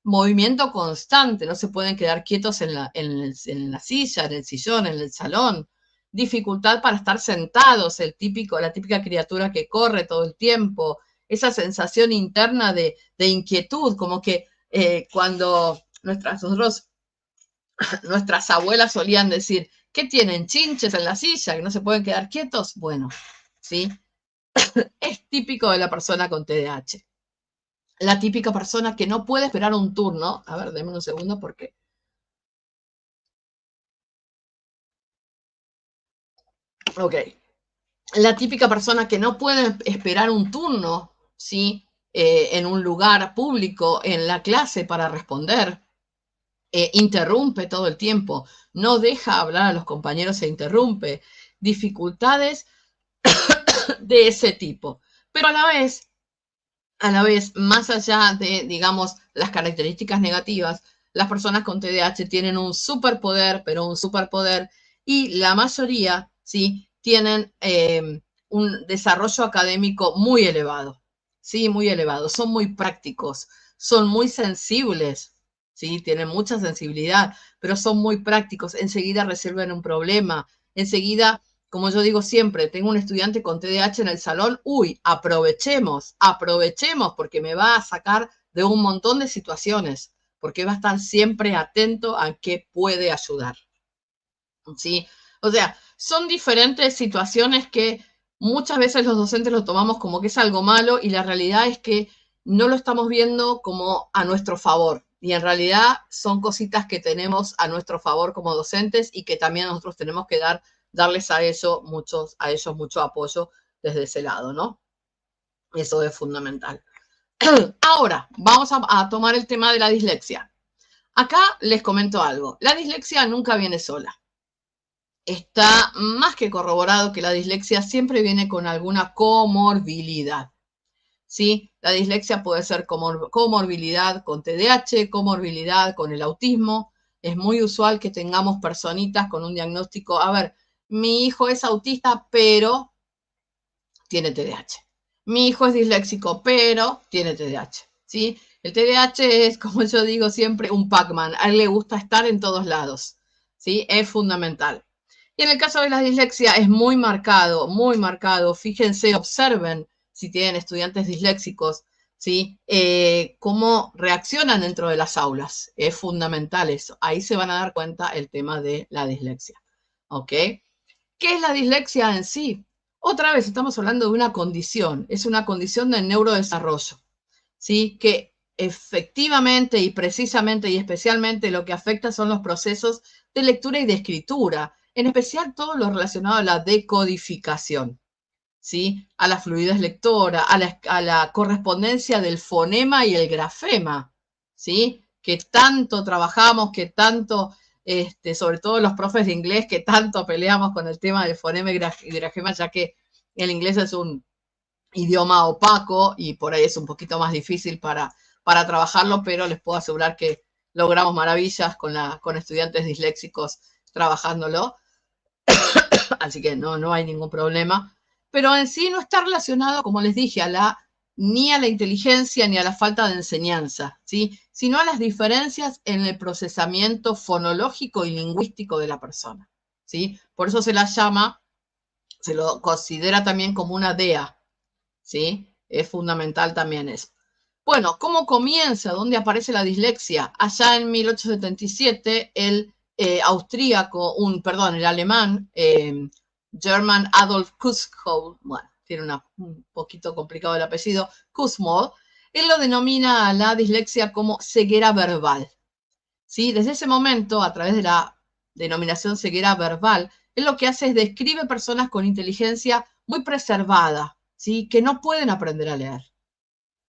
Movimiento constante, no se pueden quedar quietos en la silla, en el sillón, en el salón. Dificultad para estar sentados, la típica criatura que corre todo el tiempo. Esa sensación interna de inquietud, como que cuando nuestras abuelas solían decir, ¿qué tienen? ¿Chinches en la silla? ¿Que no se pueden quedar quietos? Bueno, ¿sí? Es típico de la persona con TDAH. La típica persona que no puede esperar un turno. A ver, denme un segundo porque... Ok. La típica persona que no puede esperar un turno, ¿sí? En un lugar público, en la clase para responder. Interrumpe todo el tiempo. No deja hablar a los compañeros e interrumpe. Dificultades de ese tipo. Pero a la vez, más allá de, digamos, las características negativas, las personas con TDAH tienen un superpoder, pero un superpoder, y la mayoría, ¿sí?, tienen un desarrollo académico muy elevado, ¿sí?, muy elevado. Son muy prácticos, son muy sensibles, ¿sí?, tienen mucha sensibilidad, pero son muy prácticos. Enseguida resuelven un problema, enseguida, como yo digo siempre, tengo un estudiante con TDAH en el salón, uy, aprovechemos, porque me va a sacar de un montón de situaciones, porque va a estar siempre atento a qué puede ayudar, ¿sí? O sea, son diferentes situaciones que muchas veces los docentes lo tomamos como que es algo malo y la realidad es que no lo estamos viendo como a nuestro favor. Y en realidad son cositas que tenemos a nuestro favor como docentes y que también nosotros tenemos que darles a ellos mucho apoyo desde ese lado, ¿no? Eso es fundamental. Ahora, vamos a tomar el tema de la dislexia. Acá les comento algo. La dislexia nunca viene sola. Está más que corroborado que la dislexia siempre viene con alguna comorbilidad, ¿sí? La dislexia puede ser comorbilidad con TDAH, comorbilidad con el autismo. Es muy usual que tengamos personitas con un diagnóstico. A ver, mi hijo es autista, pero tiene TDAH. Mi hijo es disléxico, pero tiene TDAH, ¿sí? El TDAH es, como yo digo siempre, un Pac-Man. A él le gusta estar en todos lados, ¿sí? Es fundamental. Y en el caso de la dislexia es muy marcado, muy marcado. Fíjense, observen si tienen estudiantes disléxicos, ¿sí? Cómo reaccionan dentro de las aulas. Es fundamental eso. Ahí se van a dar cuenta el tema de la dislexia, ¿ok? ¿Qué es la dislexia en sí? Otra vez estamos hablando de una condición. Es una condición del neurodesarrollo, ¿sí? Que efectivamente y precisamente y especialmente lo que afecta son los procesos de lectura y de escritura, en especial todo lo relacionado a la decodificación, ¿sí? A la fluidez lectora, a la correspondencia del fonema y el grafema, ¿sí? Que tanto trabajamos, que tanto, sobre todo los profes de inglés, que tanto peleamos con el tema del fonema y grafema, ya que el inglés es un idioma opaco y por ahí es un poquito más difícil para trabajarlo, pero les puedo asegurar que logramos maravillas con estudiantes disléxicos trabajándolo. Así que no hay ningún problema. Pero en sí no está relacionado, como les dije, ni a la inteligencia ni a la falta de enseñanza, ¿sí? Sino a las diferencias en el procesamiento fonológico y lingüístico de la persona, ¿sí? Por eso se lo considera también como una DEA, ¿sí? Es fundamental también eso. Bueno, ¿cómo comienza? ¿Dónde aparece la dislexia? Allá en 1877, el alemán, German Adolf Kussmaul, bueno, tiene un poquito complicado el apellido, Kussmaul, él lo denomina a la dislexia como ceguera verbal, ¿sí? Desde ese momento, a través de la denominación ceguera verbal, él lo que hace es describe personas con inteligencia muy preservada, ¿sí? Que no pueden aprender a leer.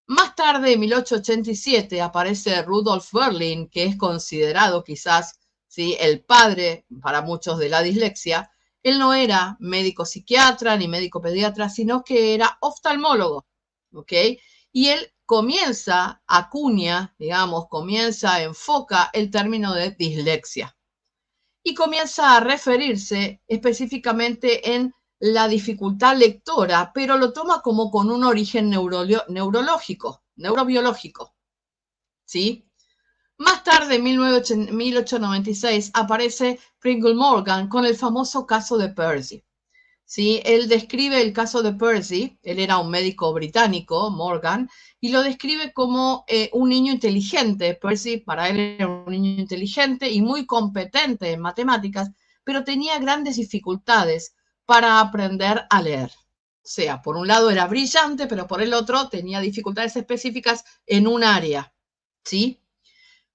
Más tarde, en 1887, aparece Rudolf Berlin, que es considerado quizás, ¿sí?, el padre para muchos de la dislexia. Él no era médico psiquiatra ni médico pediatra, sino que era oftalmólogo, ¿ok? Y él enfoca el término de dislexia y comienza a referirse específicamente en la dificultad lectora, pero lo toma como con un origen neurobiológico, ¿sí? Más tarde, en 1896, aparece Pringle Morgan con el famoso caso de Percy, ¿sí? Él describe el caso de Percy, él era un médico británico, Morgan, y lo describe como un niño inteligente. Percy para él era un niño inteligente y muy competente en matemáticas, pero tenía grandes dificultades para aprender a leer. O sea, por un lado era brillante, pero por el otro tenía dificultades específicas en un área, ¿sí?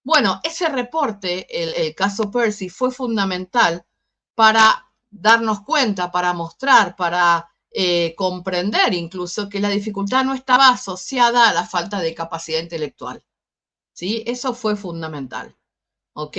Bueno, ese reporte, el caso Percy, fue fundamental para darnos cuenta, para mostrar, para comprender incluso que la dificultad no estaba asociada a la falta de capacidad intelectual, ¿sí? Eso fue fundamental, ¿ok?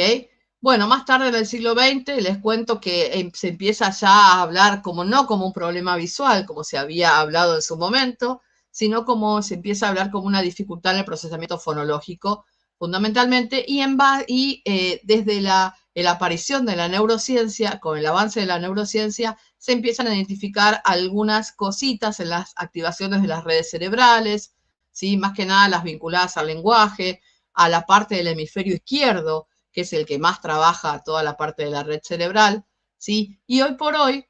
Bueno, más tarde en el siglo XX les cuento que se empieza ya a hablar no como un problema visual, como se había hablado en su momento, sino como se empieza a hablar como una dificultad en el procesamiento fonológico, fundamentalmente, y desde la aparición de la neurociencia, con el avance de la neurociencia, se empiezan a identificar algunas cositas en las activaciones de las redes cerebrales, ¿sí? Más que nada las vinculadas al lenguaje, a la parte del hemisferio izquierdo, que es el que más trabaja toda la parte de la red cerebral, ¿sí? Y hoy por hoy,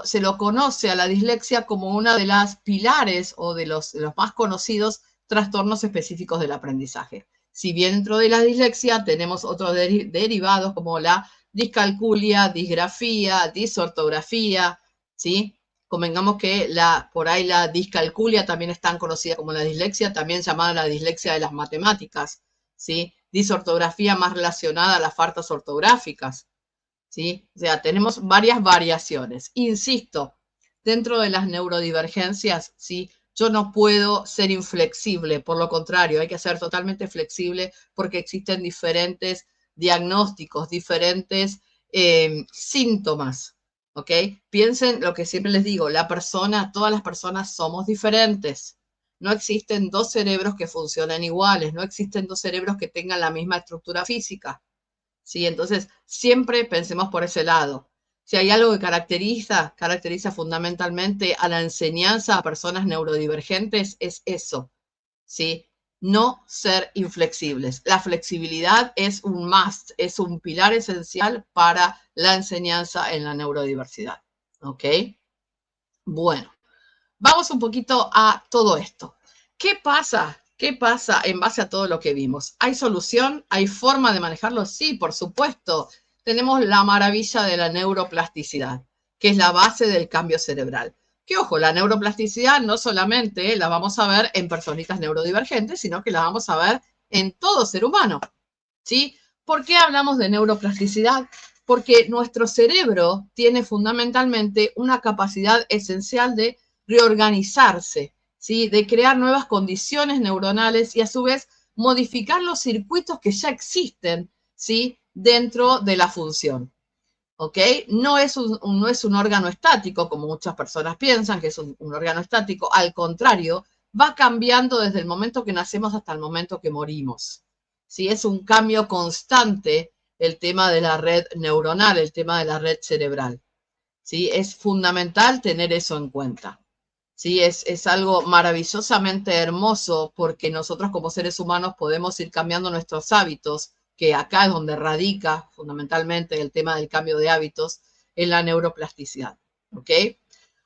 se lo conoce a la dislexia como una de las pilares o de los más conocidos trastornos específicos del aprendizaje. Si bien dentro de la dislexia tenemos otros derivados como la discalculia, disgrafía, disortografía, ¿sí? Convengamos que por ahí la discalculia también es tan conocida como la dislexia, también llamada la dislexia de las matemáticas, ¿sí? Disortografía más relacionada a las faltas ortográficas, ¿sí? O sea, tenemos varias variaciones. Insisto, dentro de las neurodivergencias, ¿sí? Yo no puedo ser inflexible, por lo contrario, hay que ser totalmente flexible porque existen diferentes diagnósticos, diferentes síntomas, ¿ok? Piensen lo que siempre les digo, todas las personas somos diferentes. No existen dos cerebros que funcionen iguales, no existen dos cerebros que tengan la misma estructura física, ¿sí? Entonces, siempre pensemos por ese lado. Si hay algo que caracteriza fundamentalmente a la enseñanza a personas neurodivergentes, es eso, ¿sí? No ser inflexibles. La flexibilidad es un must, es un pilar esencial para la enseñanza en la neurodiversidad, ¿ok? Bueno, vamos un poquito a todo esto. ¿Qué pasa? ¿Qué pasa en base a todo lo que vimos? ¿Hay solución? ¿Hay forma de manejarlo? Sí, por supuesto. Tenemos la maravilla de la neuroplasticidad, que es la base del cambio cerebral. Que ojo, la neuroplasticidad no solamente la vamos a ver en personitas neurodivergentes, sino que la vamos a ver en todo ser humano, ¿sí? ¿Por qué hablamos de neuroplasticidad? Porque nuestro cerebro tiene fundamentalmente una capacidad esencial de reorganizarse, ¿sí? De crear nuevas condiciones neuronales y a su vez modificar los circuitos que ya existen, ¿sí? Dentro de la función, ¿ok? No es un órgano estático, como muchas personas piensan que es un órgano estático. Al contrario, va cambiando desde el momento que nacemos hasta el momento que morimos, ¿sí? Es un cambio constante el tema de la red neuronal, el tema de la red cerebral, ¿sí? Es fundamental tener eso en cuenta. Sí, es algo maravillosamente hermoso porque nosotros como seres humanos podemos ir cambiando nuestros hábitos, que acá es donde radica fundamentalmente el tema del cambio de hábitos en la neuroplasticidad, ¿ok?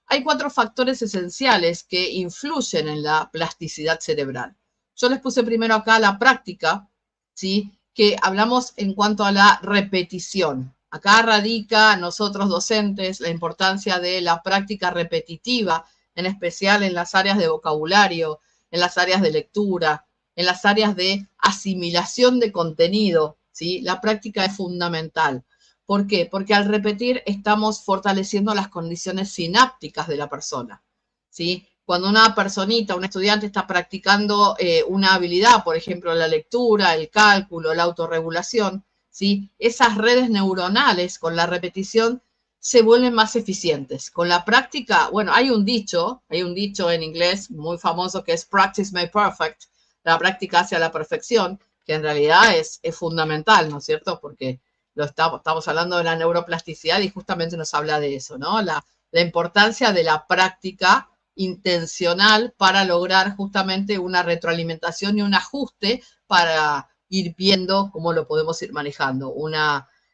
Hay 4 factores esenciales que influyen en la plasticidad cerebral. Yo les puse primero acá la práctica, ¿sí? Que hablamos en cuanto a la repetición. Acá radica nosotros docentes la importancia de la práctica repetitiva, en especial en las áreas de vocabulario, en las áreas de lectura, en las áreas de asimilación de contenido, ¿sí? La práctica es fundamental. ¿Por qué? Porque al repetir estamos fortaleciendo las condiciones sinápticas de la persona, ¿sí? Cuando una personita, un estudiante está practicando una habilidad, por ejemplo, la lectura, el cálculo, la autorregulación, ¿sí? Esas redes neuronales con la repetición se vuelven más eficientes. Con la práctica, bueno, hay un dicho en inglés muy famoso que es practice makes perfect, la práctica hacia la perfección, que en realidad es fundamental, ¿no es cierto? Porque estamos hablando de la neuroplasticidad y justamente nos habla de eso, ¿no? La importancia de la práctica intencional para lograr justamente una retroalimentación y un ajuste para ir viendo cómo lo podemos ir manejando.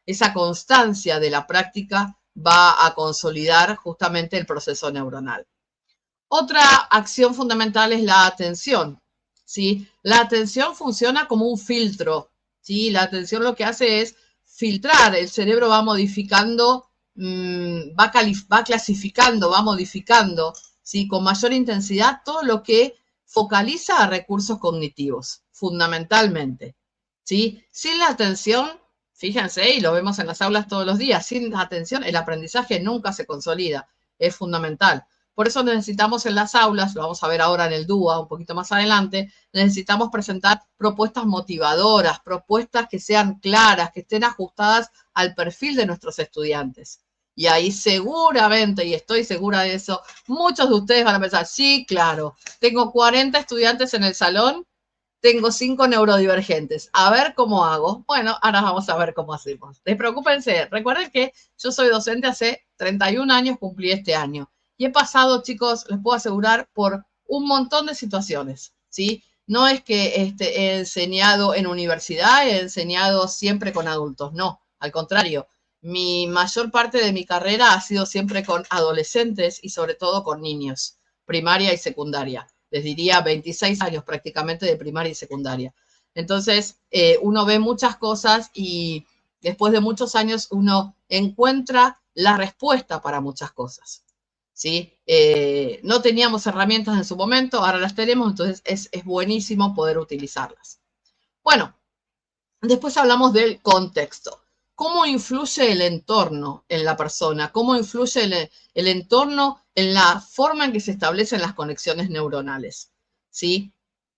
Esa constancia de la práctica va a consolidar justamente el proceso neuronal. Otra acción fundamental es la atención, ¿sí? La atención funciona como un filtro, ¿sí? La atención lo que hace es filtrar, el cerebro va modificando, va clasificando, va modificando, ¿sí? Con mayor intensidad todo lo que focaliza a recursos cognitivos, fundamentalmente, ¿sí? Sin la atención, fíjense, y lo vemos en las aulas todos los días, sin atención el aprendizaje nunca se consolida, es fundamental. Por eso necesitamos en las aulas, lo vamos a ver ahora en el DUA un poquito más adelante, necesitamos presentar propuestas motivadoras, propuestas que sean claras, que estén ajustadas al perfil de nuestros estudiantes. Y ahí seguramente, y estoy segura de eso, muchos de ustedes van a pensar, sí, claro, tengo 40 estudiantes en el salón, tengo 5 neurodivergentes. A ver cómo hago. Bueno, ahora vamos a ver cómo hacemos. Despreocúpense. Recuerden que yo soy docente hace 31 años, cumplí este año. Y he pasado, chicos, les puedo asegurar, por un montón de situaciones, ¿sí? No es que he enseñado en universidad, he enseñado siempre con adultos. No, al contrario. Mi mayor parte de mi carrera ha sido siempre con adolescentes y sobre todo con niños, primaria y secundaria. Les diría 26 años prácticamente de primaria y secundaria. Entonces, uno ve muchas cosas y después de muchos años uno encuentra la respuesta para muchas cosas, ¿sí? No teníamos herramientas en su momento, ahora las tenemos, entonces es buenísimo poder utilizarlas. Bueno, después hablamos del contexto. ¿Cómo influye el entorno en la persona? ¿Cómo influye el entorno en la forma en que se establecen las conexiones neuronales? ¿Sí?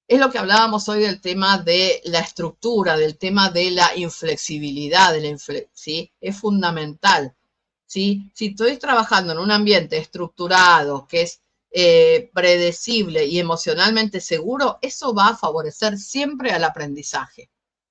Es lo que hablábamos hoy del tema de la estructura, del tema de la inflexibilidad, ¿sí? Es fundamental, ¿sí? Si estoy trabajando en un ambiente estructurado, que es predecible y emocionalmente seguro, eso va a favorecer siempre al aprendizaje.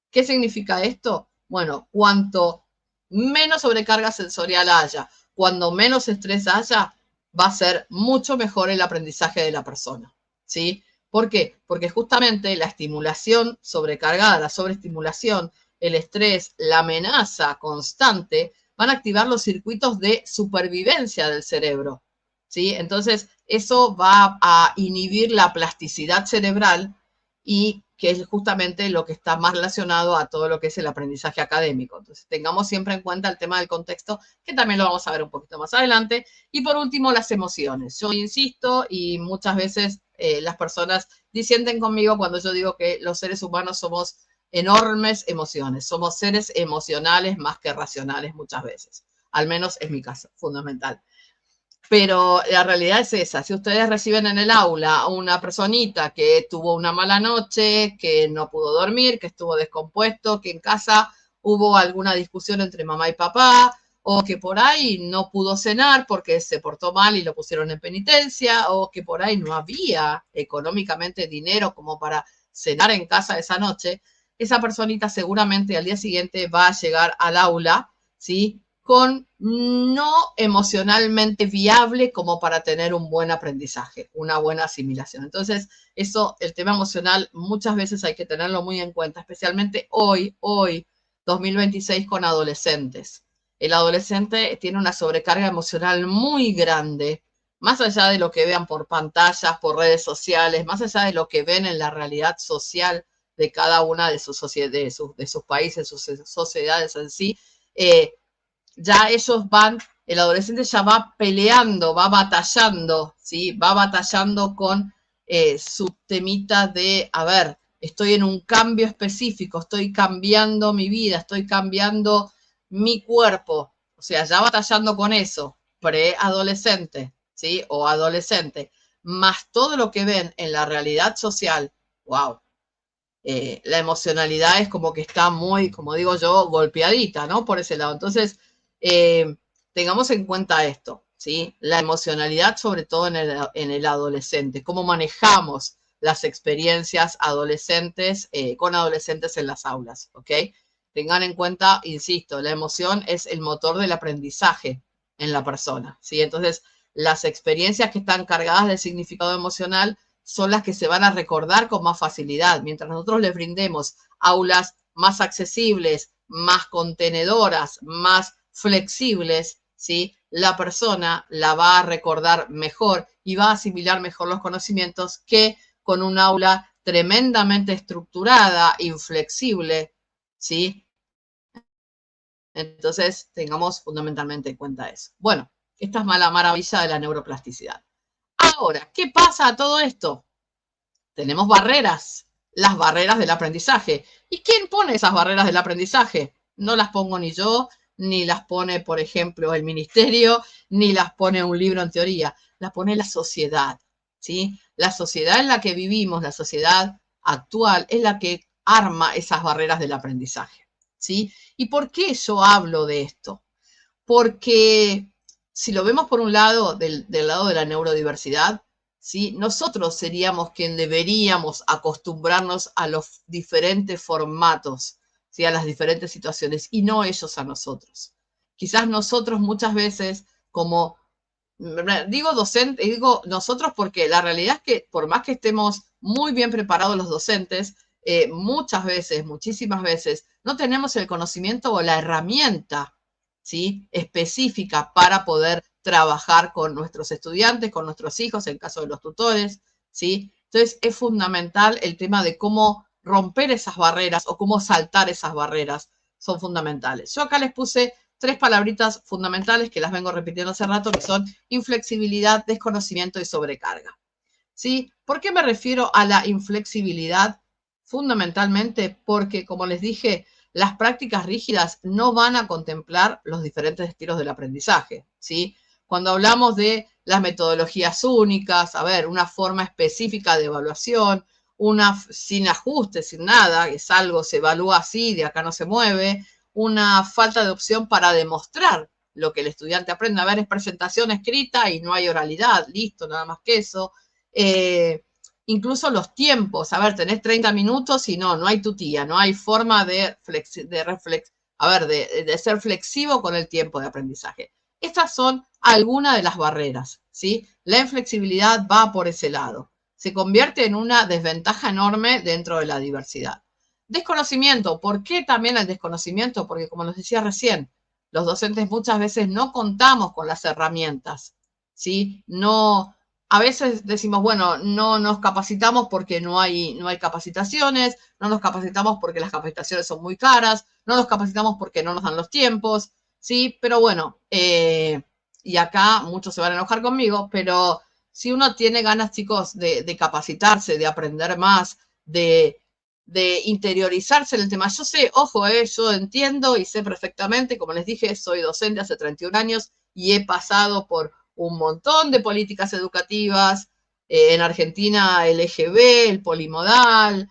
¿Qué significa esto? Bueno, cuanto menos sobrecarga sensorial haya, cuando menos estrés haya, va a ser mucho mejor el aprendizaje de la persona, ¿sí? ¿Por qué? Porque justamente la estimulación sobrecargada, la sobreestimulación, el estrés, la amenaza constante, van a activar los circuitos de supervivencia del cerebro, ¿sí? Entonces, eso va a inhibir la plasticidad cerebral y que es justamente lo que está más relacionado a todo lo que es el aprendizaje académico. Entonces, tengamos siempre en cuenta el tema del contexto, que también lo vamos a ver un poquito más adelante. Y por último, las emociones. Yo insisto y muchas veces las personas disienten conmigo cuando yo digo que los seres humanos somos enormes emociones. Somos seres emocionales más que racionales muchas veces. Al menos es mi caso, fundamental. Pero la realidad es esa. Si ustedes reciben en el aula a una personita que tuvo una mala noche, que no pudo dormir, que estuvo descompuesto, que en casa hubo alguna discusión entre mamá y papá, o que por ahí no pudo cenar porque se portó mal y lo pusieron en penitencia, o que por ahí no había económicamente dinero como para cenar en casa esa noche, esa personita seguramente al día siguiente va a llegar al aula, ¿sí? Con no emocionalmente viable como para tener un buen aprendizaje, una buena asimilación. Entonces, eso, el tema emocional, muchas veces hay que tenerlo muy en cuenta, especialmente hoy, 2026, con adolescentes. El adolescente tiene una sobrecarga emocional muy grande, más allá de lo que vean por pantallas, por redes sociales, más allá de lo que ven en la realidad social de cada una de sus países, sus sociedades en sí. Ya ellos el adolescente ya va peleando, va batallando, ¿sí? Va batallando con su temita de, a ver, estoy en un cambio específico, estoy cambiando mi vida, estoy cambiando mi cuerpo, o sea, ya batallando con eso, preadolescente, ¿sí? O adolescente, más todo lo que ven en la realidad social, wow. La emocionalidad es como que está muy, como digo yo, golpeadita, ¿no? Por ese lado. Entonces, tengamos en cuenta esto, ¿sí? La emocionalidad, sobre todo en el adolescente, cómo manejamos las experiencias adolescentes con adolescentes en las aulas, ¿ok? Tengan en cuenta, insisto, la emoción es el motor del aprendizaje en la persona, ¿sí? Entonces, las experiencias que están cargadas de significado emocional son las que se van a recordar con más facilidad. Mientras nosotros les brindemos aulas más accesibles, más contenedoras, más flexibles, ¿sí? La persona la va a recordar mejor y va a asimilar mejor los conocimientos que con un aula tremendamente estructurada, inflexible, ¿sí? Entonces, tengamos fundamentalmente en cuenta eso. Bueno, esta es la maravilla de la neuroplasticidad. Ahora, ¿qué pasa a todo esto? Tenemos barreras, las barreras del aprendizaje. ¿Y quién pone esas barreras del aprendizaje? No las pongo ni yo, ni las pone, por ejemplo, el ministerio, ni las pone un libro en teoría. Las pone la sociedad, ¿sí? La sociedad en la que vivimos, la sociedad actual, es la que arma esas barreras del aprendizaje, ¿sí? ¿Y por qué yo hablo de esto? Porque si lo vemos por un lado, del lado de la neurodiversidad, ¿sí? Nosotros seríamos quien deberíamos acostumbrarnos a los diferentes formatos, ¿sí? A las diferentes situaciones, y no ellos a nosotros. Quizás nosotros muchas veces, como digo docente, digo nosotros porque la realidad es que por más que estemos muy bien preparados los docentes, muchas veces, muchísimas veces, no tenemos el conocimiento o la herramienta, ¿sí? Específica para poder trabajar con nuestros estudiantes, con nuestros hijos, en caso de los tutores, ¿sí? Entonces es fundamental el tema de cómo romper esas barreras o cómo saltar esas barreras, son fundamentales. Yo acá les puse 3 palabritas fundamentales que las vengo repitiendo hace rato, que son inflexibilidad, desconocimiento y sobrecarga. ¿Sí? ¿Por qué me refiero a la inflexibilidad? Fundamentalmente porque, como les dije, las prácticas rígidas no van a contemplar los diferentes estilos del aprendizaje, ¿sí? Cuando hablamos de las metodologías únicas, a ver, una forma específica de evaluación, una sin ajustes, sin nada, es algo, se evalúa así, de acá no se mueve, una falta de opción para demostrar lo que el estudiante aprende. A ver, es presentación escrita y no hay oralidad, listo, nada más que eso. Incluso los tiempos, a ver, tenés 30 minutos y no hay tutía, no hay forma de ser flexivo con el tiempo de aprendizaje. Estas son algunas de las barreras, ¿sí? La inflexibilidad va por ese lado. Se convierte en una desventaja enorme dentro de la diversidad. Desconocimiento. ¿Por qué también el desconocimiento? Porque, como les decía recién, los docentes muchas veces no contamos con las herramientas, ¿sí? A veces decimos, bueno, no nos capacitamos porque no hay capacitaciones, no nos capacitamos porque las capacitaciones son muy caras, no nos capacitamos porque no nos dan los tiempos, ¿sí? Pero bueno, y acá muchos se van a enojar conmigo, pero si uno tiene ganas, chicos, de capacitarse, de aprender más, de interiorizarse en el tema. Yo sé, ojo, yo entiendo y sé perfectamente, como les dije, soy docente hace 31 años y he pasado por un montón de políticas educativas, en Argentina el EGB, el polimodal,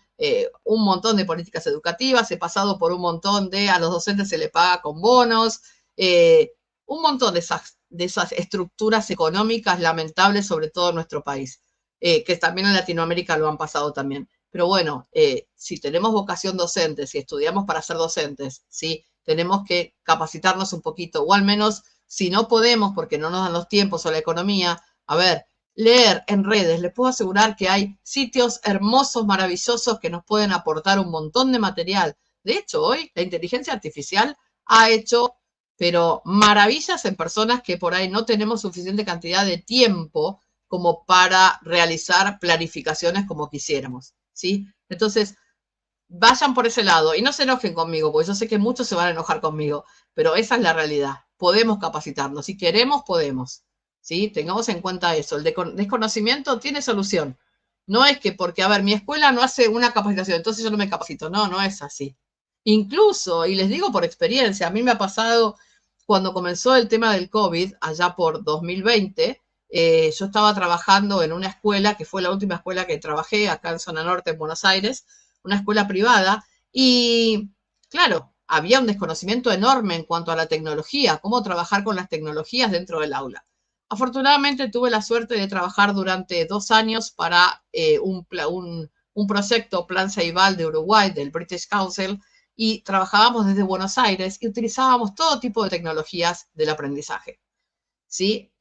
un montón de políticas educativas, he pasado por un montón a los docentes se le paga con bonos, un montón de esas estructuras económicas lamentables, sobre todo en nuestro país, que también en Latinoamérica lo han pasado también. Pero bueno, si tenemos vocación docente, si estudiamos para ser docentes, ¿sí? Tenemos que capacitarnos un poquito, o al menos, si no podemos porque no nos dan los tiempos o la economía, a ver, leer en redes. Les puedo asegurar que hay sitios hermosos, maravillosos, que nos pueden aportar un montón de material. De hecho, hoy la inteligencia artificial ha hecho, pero maravillas en personas que por ahí no tenemos suficiente cantidad de tiempo como para realizar planificaciones como quisiéramos, ¿sí? Entonces, vayan por ese lado y no se enojen conmigo, porque yo sé que muchos se van a enojar conmigo, pero esa es la realidad. Podemos capacitarnos. Si queremos, podemos, ¿sí? Tengamos en cuenta eso. El desconocimiento tiene solución. No es que porque, a ver, mi escuela no hace una capacitación, entonces yo no me capacito. No, no es así. Incluso, y les digo por experiencia, a mí me ha pasado cuando comenzó el tema del COVID, allá por 2020, yo estaba trabajando en una escuela, que fue la última escuela que trabajé acá en Zona Norte, en Buenos Aires, una escuela privada, y claro, había un desconocimiento enorme en cuanto a la tecnología, cómo trabajar con las tecnologías dentro del aula. Afortunadamente tuve la suerte de trabajar durante 2 años para un proyecto, Plan Ceibal de Uruguay, del British Council, y trabajábamos desde Buenos Aires y utilizábamos todo tipo de tecnologías del aprendizaje, ¿sí?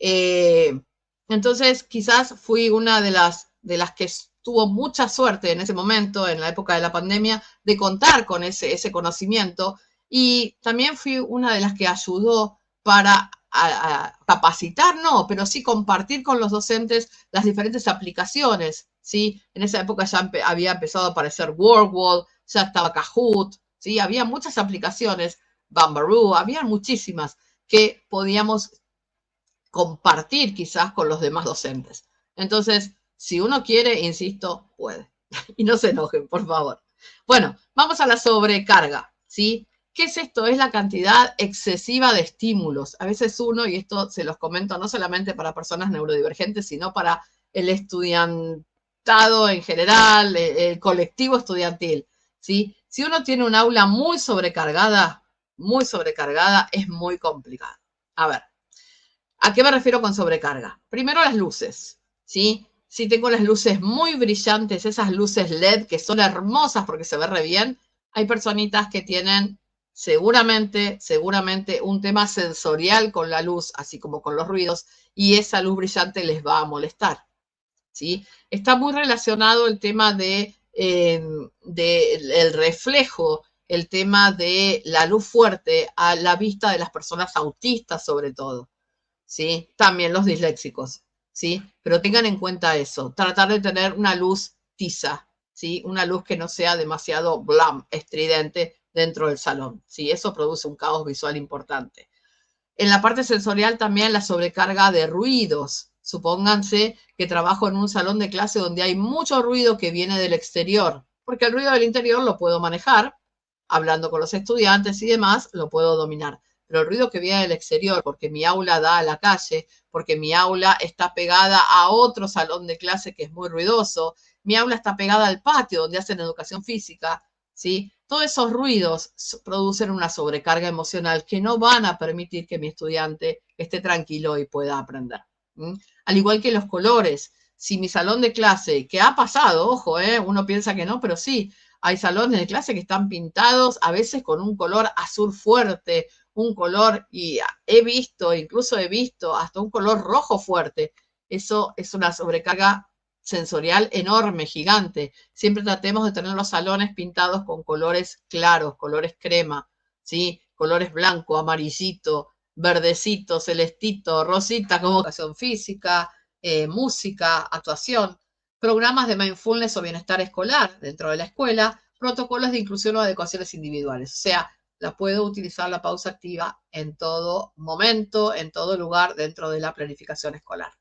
Entonces, quizás fui una de las que tuvo mucha suerte en ese momento, en la época de la pandemia, de contar con ese conocimiento, y también fui una de las que ayudó para a capacitar, no, pero sí compartir con los docentes las diferentes aplicaciones, ¿sí? En esa época ya había empezado a aparecer WordWall, ya estaba Kahoot, ¿sí? Había muchas aplicaciones, Bambaroo, había muchísimas que podíamos compartir quizás con los demás docentes. Entonces, si uno quiere, insisto, puede. Y no se enojen, por favor. Bueno, vamos a la sobrecarga, ¿sí? ¿Qué es esto? Es la cantidad excesiva de estímulos. A veces uno, y esto se los comento no solamente para personas neurodivergentes, sino para el estudiantado en general, el colectivo estudiantil, ¿sí? Si uno tiene un aula muy sobrecargada, es muy complicado. A ver, ¿A qué me refiero con sobrecarga? Primero las luces, ¿sí? Si tengo las luces muy brillantes, esas luces LED que son hermosas porque se ve re bien, hay personitas que tienen seguramente un tema sensorial con la luz, así como con los ruidos, y esa luz brillante les va a molestar, ¿sí? Está muy relacionado el tema de el reflejo, el tema de la luz fuerte a la vista de las personas autistas sobre todo, ¿sí? También los disléxicos, ¿sí? Pero tengan en cuenta eso, tratar de tener una luz tiza, ¿sí? Una luz que no sea demasiado blam, estridente dentro del salón, ¿sí? Eso produce un caos visual importante. En la parte sensorial también la sobrecarga de ruidos. Supónganse que trabajo en un salón de clase donde hay mucho ruido que viene del exterior, porque el ruido del interior lo puedo manejar, hablando con los estudiantes y demás, lo puedo dominar. Pero el ruido que viene del exterior, porque mi aula da a la calle, porque mi aula está pegada a otro salón de clase que es muy ruidoso, mi aula está pegada al patio donde hacen educación física, ¿sí? Todos esos ruidos producen una sobrecarga emocional que no van a permitir que mi estudiante esté tranquilo y pueda aprender. Al igual que los colores. Si mi salón de clase, que ha pasado, ojo, uno piensa que no, pero sí, hay salones de clase que están pintados a veces con un color azul fuerte, un color, y incluso he visto hasta un color rojo fuerte. Eso es una sobrecarga sensorial enorme, gigante. Siempre tratemos de tener los salones pintados con colores claros, colores crema, ¿sí? Colores blanco, amarillito, verdecito, celestito, rosita, como educación física, música, actuación, programas de mindfulness o bienestar escolar dentro de la escuela, protocolos de inclusión o adecuaciones individuales. O sea, la puedo utilizar la pausa activa en todo momento, en todo lugar dentro de la planificación escolar.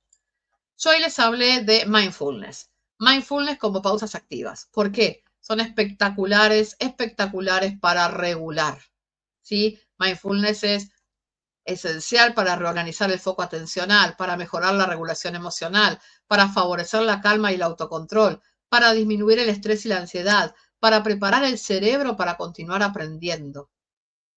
Yo hoy les hablé de mindfulness. Mindfulness como pausas activas. ¿Por qué? Son espectaculares para regular, ¿sí? Mindfulness es esencial para reorganizar el foco atencional, para mejorar la regulación emocional, para favorecer la calma y el autocontrol, para disminuir el estrés y la ansiedad, para preparar el cerebro para continuar aprendiendo.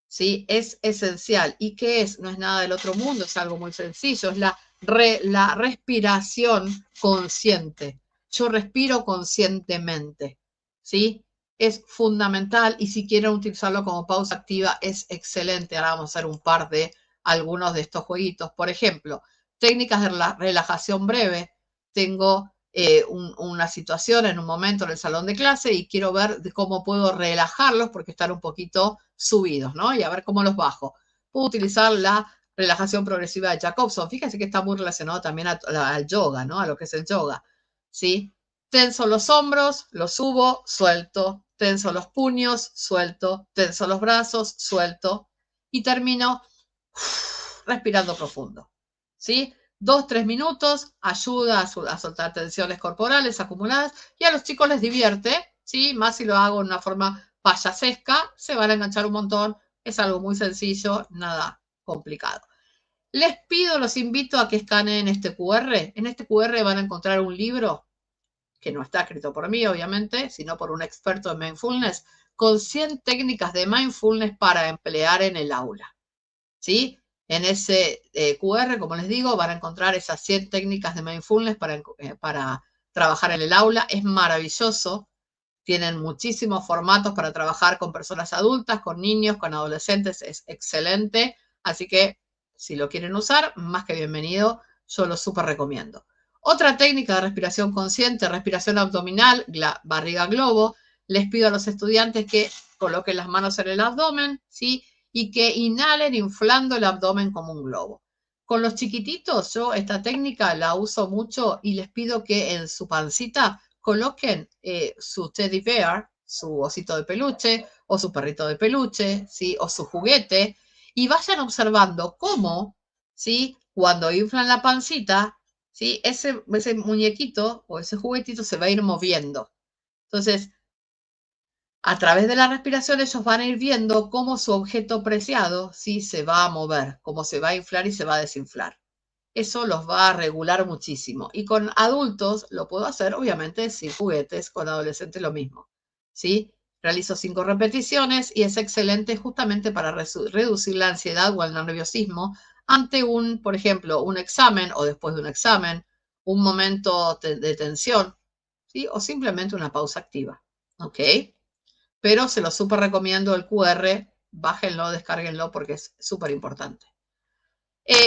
¿Sí? Es esencial. ¿Y qué es? No es nada del otro mundo, es algo muy sencillo, es la respiración consciente. Yo respiro conscientemente, ¿sí? Es fundamental y si quieren utilizarlo como pausa activa es excelente. Ahora vamos a hacer un par de algunos de estos jueguitos. Por ejemplo, técnicas de relajación breve. Tengo una situación en un momento en el salón de clase y quiero ver cómo puedo relajarlos porque están un poquito subidos, ¿no? Y a ver cómo los bajo. Puedo utilizar la relajación progresiva de Jacobson. Fíjense que está muy relacionado también al yoga, ¿no? A lo que es el yoga, ¿sí? Tenso los hombros, los subo, suelto. Tenso los puños, suelto. Tenso los brazos, suelto. Y termino respirando profundo, ¿sí? 2-3 minutos, ayuda a soltar tensiones corporales acumuladas y a los chicos les divierte, ¿sí? Más si lo hago en una forma payasesca, se van a enganchar un montón, es algo muy sencillo, nada complicado. Los invito a que escaneen este QR. En este QR van a encontrar un libro que no está escrito por mí, obviamente, sino por un experto en mindfulness, con 100 técnicas de mindfulness para emplear en el aula, ¿sí? En ese QR, como les digo, van a encontrar esas 100 técnicas de mindfulness para trabajar en el aula. Es maravilloso. Tienen muchísimos formatos para trabajar con personas adultas, con niños, con adolescentes. Es excelente. Así que si lo quieren usar, más que bienvenido. Yo lo súper recomiendo. Otra técnica de respiración consciente, respiración abdominal, barriga globo. Les pido a los estudiantes que coloquen las manos en el abdomen, ¿sí? Y que inhalen inflando el abdomen como un globo. Con los chiquititos, yo esta técnica la uso mucho y les pido que en su pancita coloquen su teddy bear, su osito de peluche o su perrito de peluche, ¿sí? O su juguete y vayan observando cómo, ¿sí? Cuando inflan la pancita, ¿sí? Ese muñequito o ese juguetito se va a ir moviendo. Entonces, a través de la respiración ellos van a ir viendo cómo su objeto preciado, ¿sí? Se va a mover, cómo se va a inflar y se va a desinflar. Eso los va a regular muchísimo. Y con adultos lo puedo hacer, obviamente, sin juguetes, con adolescentes lo mismo, ¿sí? Realizo 5 repeticiones y es excelente justamente para reducir la ansiedad o el nerviosismo ante un, por ejemplo, un examen o después de un examen, un momento de tensión, ¿sí? O simplemente una pausa activa, ¿ok? Pero se lo súper recomiendo el QR, bájenlo, descárguenlo porque es súper importante.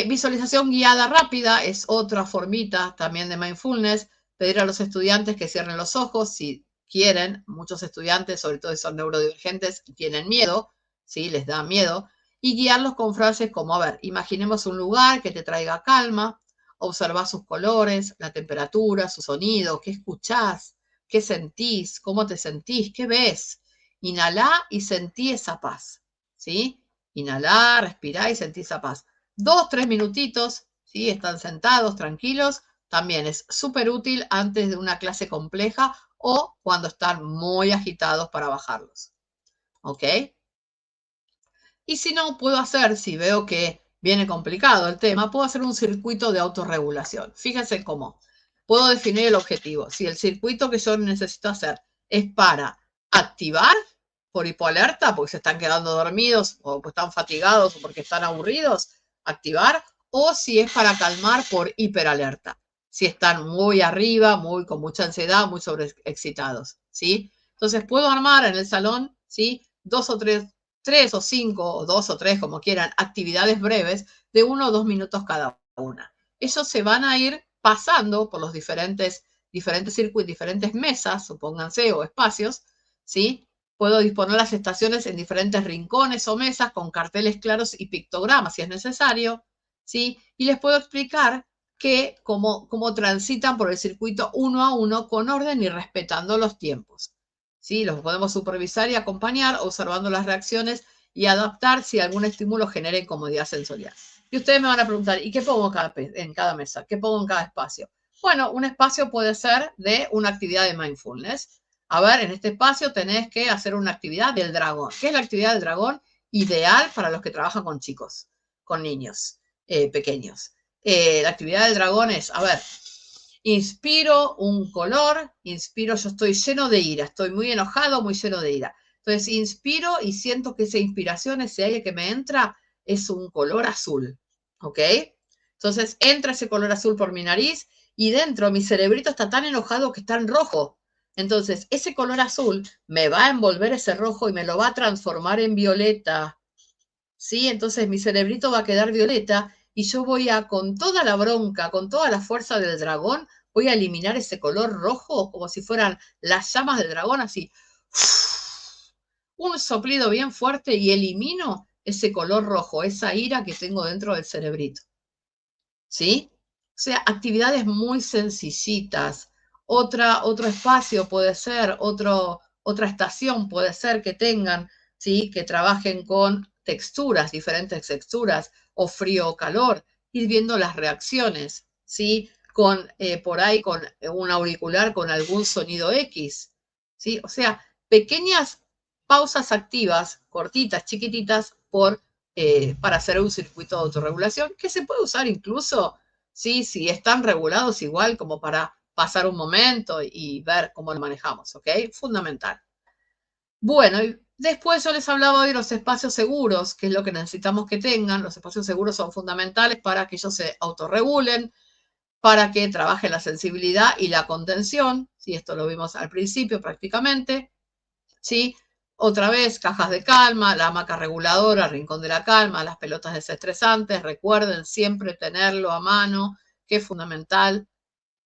Visualización guiada rápida es otra formita también de mindfulness. Pedir a los estudiantes que cierren los ojos si quieren. Muchos estudiantes, sobre todo si son neurodivergentes, tienen miedo, ¿sí? Les da miedo. Y guiarlos con frases como, a ver, imaginemos un lugar que te traiga calma, observa sus colores, la temperatura, su sonido, qué escuchás, qué sentís, cómo te sentís, qué ves. Inhalá y sentí esa paz, ¿sí? Inhalá, respirá y sentí esa paz. 2, 3 minutitos, ¿sí? Están sentados, tranquilos. También es súper útil antes de una clase compleja o cuando están muy agitados para bajarlos. ¿Ok? Y si no, puedo hacer, si veo que viene complicado el tema, puedo hacer un circuito de autorregulación. Fíjense cómo. Puedo definir el objetivo. Si el circuito que yo necesito hacer es para activar por hipoalerta, porque se están quedando dormidos o porque están fatigados o porque están aburridos, activar, o si es para calmar por hiperalerta, si están muy arriba, con mucha ansiedad, muy sobreexcitados, ¿sí? Entonces puedo armar en el salón, ¿sí? 2 o 3 o 5 o 2 o 3, como quieran, actividades breves de 1 o 2 minutos cada una. Ellos se van a ir pasando por los diferentes circuitos, diferentes mesas, supónganse, o espacios, ¿sí? Puedo disponer las estaciones en diferentes rincones o mesas con carteles claros y pictogramas si es necesario, ¿sí? Y les puedo explicar cómo transitan por el circuito uno a uno con orden y respetando los tiempos, ¿sí? Los podemos supervisar y acompañar observando las reacciones y adaptar si algún estímulo genera incomodidad sensorial. Y ustedes me van a preguntar, ¿y qué pongo en cada mesa? ¿Qué pongo en cada espacio? Bueno, un espacio puede ser de una actividad de mindfulness. A ver, en este espacio tenés que hacer una actividad del dragón. ¿Qué es la actividad del dragón? Ideal para los que trabajan con chicos, con niños pequeños. La actividad del dragón es, a ver, inspiro un color, yo estoy lleno de ira, estoy muy enojado, muy lleno de ira. Entonces inspiro y siento que esa inspiración, ese aire que me entra, es un color azul, ¿ok? Entonces entra ese color azul por mi nariz y dentro mi cerebrito está tan enojado que está en rojo. Entonces, ese color azul me va a envolver ese rojo y me lo va a transformar en violeta, ¿sí? Entonces, mi cerebrito va a quedar violeta y yo voy con toda la bronca, con toda la fuerza del dragón, voy a eliminar ese color rojo como si fueran las llamas del dragón, así. Un soplido bien fuerte y elimino ese color rojo, esa ira que tengo dentro del cerebrito, ¿sí? O sea, actividades muy sencillitas. Otro espacio puede ser, otra estación puede ser que tengan, ¿sí? Que trabajen con texturas, diferentes texturas, o frío o calor, ir viendo las reacciones, ¿sí? Por ahí con un auricular con algún sonido X, ¿sí? O sea, pequeñas pausas activas, cortitas, chiquititas, para hacer un circuito de autorregulación que se puede usar incluso, ¿sí? Si están regulados igual como para pasar un momento y ver cómo lo manejamos, ¿ok? Fundamental. Bueno, y después yo les hablaba de los espacios seguros, que es lo que necesitamos que tengan. Los espacios seguros son fundamentales para que ellos se autorregulen, para que trabajen la sensibilidad y la contención, ¿sí? Esto lo vimos al principio prácticamente, ¿sí? Otra vez, cajas de calma, la hamaca reguladora, rincón de la calma, las pelotas desestresantes. Recuerden siempre tenerlo a mano, que es fundamental,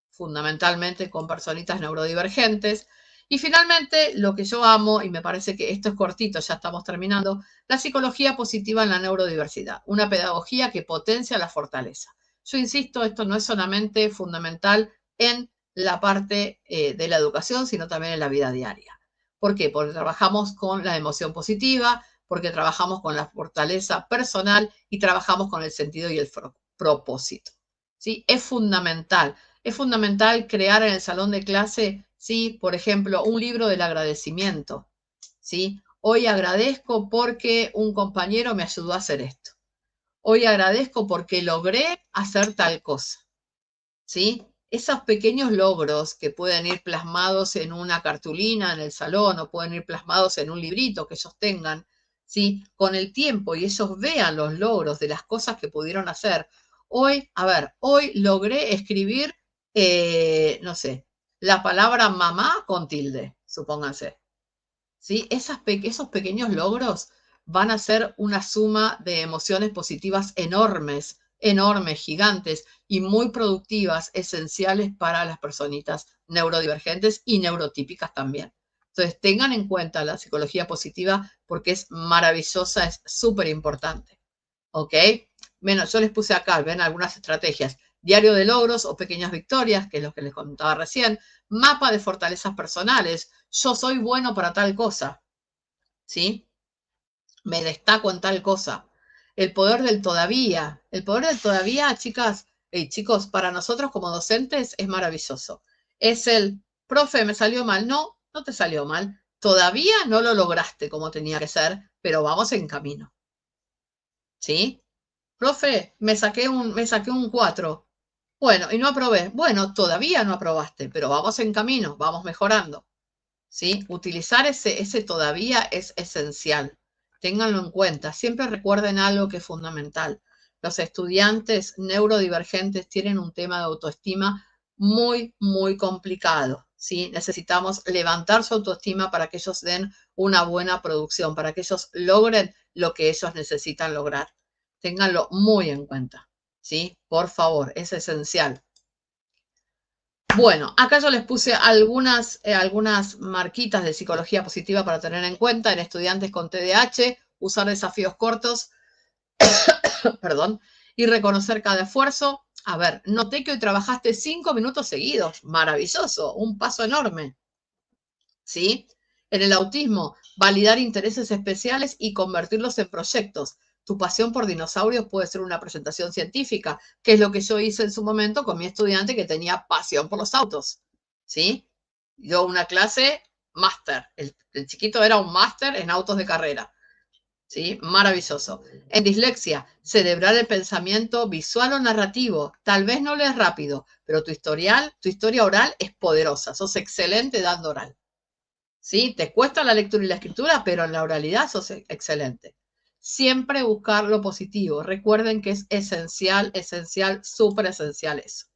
fundamentalmente con personitas neurodivergentes. Y finalmente, lo que yo amo, y me parece que esto es cortito, ya estamos terminando, la psicología positiva en la neurodiversidad, una pedagogía que potencia la fortaleza. Yo insisto, esto no es solamente fundamental en la parte de la educación, sino también en la vida diaria. ¿Por qué? Porque trabajamos con la emoción positiva, porque trabajamos con la fortaleza personal y trabajamos con el sentido y el propósito, ¿sí? Es fundamental crear en el salón de clase, ¿sí? Por ejemplo, un libro del agradecimiento, ¿sí? Hoy agradezco porque un compañero me ayudó a hacer esto. Hoy agradezco porque logré hacer tal cosa, ¿sí? Esos pequeños logros que pueden ir plasmados en una cartulina en el salón o pueden ir plasmados en un librito que ellos tengan, ¿sí? Con el tiempo y ellos vean los logros de las cosas que pudieron hacer. Hoy, a ver, hoy logré escribir, no sé, la palabra mamá con tilde, supónganse. ¿Sí? Esos pequeños logros van a ser una suma de emociones positivas enormes, enormes, gigantes y muy productivas, esenciales para las personitas neurodivergentes y neurotípicas también. Entonces, tengan en cuenta la psicología positiva porque es maravillosa, es súper importante. ¿Ok? Bueno, yo les puse acá, ven algunas estrategias. Diario de logros o pequeñas victorias, que es lo que les contaba recién. Mapa de fortalezas personales. Yo soy bueno para tal cosa. ¿Sí? Me destaco en tal cosa. El poder del todavía. El poder del todavía, chicas, chicos, para nosotros como docentes es maravilloso. Es el, profe, me salió mal. No, no te salió mal. Todavía no lo lograste como tenía que ser, pero vamos en camino. ¿Sí? Profe, me saqué un 4. Bueno, y no aprobé. Bueno, todavía no aprobaste, pero vamos en camino, vamos mejorando. ¿Sí? Utilizar ese todavía es esencial. Ténganlo en cuenta. Siempre recuerden algo que es fundamental. Los estudiantes neurodivergentes tienen un tema de autoestima muy, muy complicado. ¿Sí? Necesitamos levantar su autoestima para que ellos den una buena producción, para que ellos logren lo que ellos necesitan lograr. Ténganlo muy en cuenta. ¿Sí? Por favor, es esencial. Bueno, acá yo les puse algunas marquitas de psicología positiva para tener en cuenta en estudiantes con TDAH, usar desafíos cortos, perdón, y reconocer cada esfuerzo. A ver, noté que hoy trabajaste 5 minutos seguidos. Maravilloso, un paso enorme. ¿Sí? En el autismo, validar intereses especiales y convertirlos en proyectos. Tu pasión por dinosaurios puede ser una presentación científica, que es lo que yo hice en su momento con mi estudiante que tenía pasión por los autos. ¿Sí? Yo una clase máster. El chiquito era un máster en autos de carrera. ¿Sí? Maravilloso. En dislexia, celebrar el pensamiento visual o narrativo. Tal vez no lees rápido, pero tu historia oral es poderosa. Sos excelente dando oral. ¿Sí? Te cuesta la lectura y la escritura, pero en la oralidad sos excelente. Siempre buscar lo positivo. Recuerden que es esencial, súper esencial eso.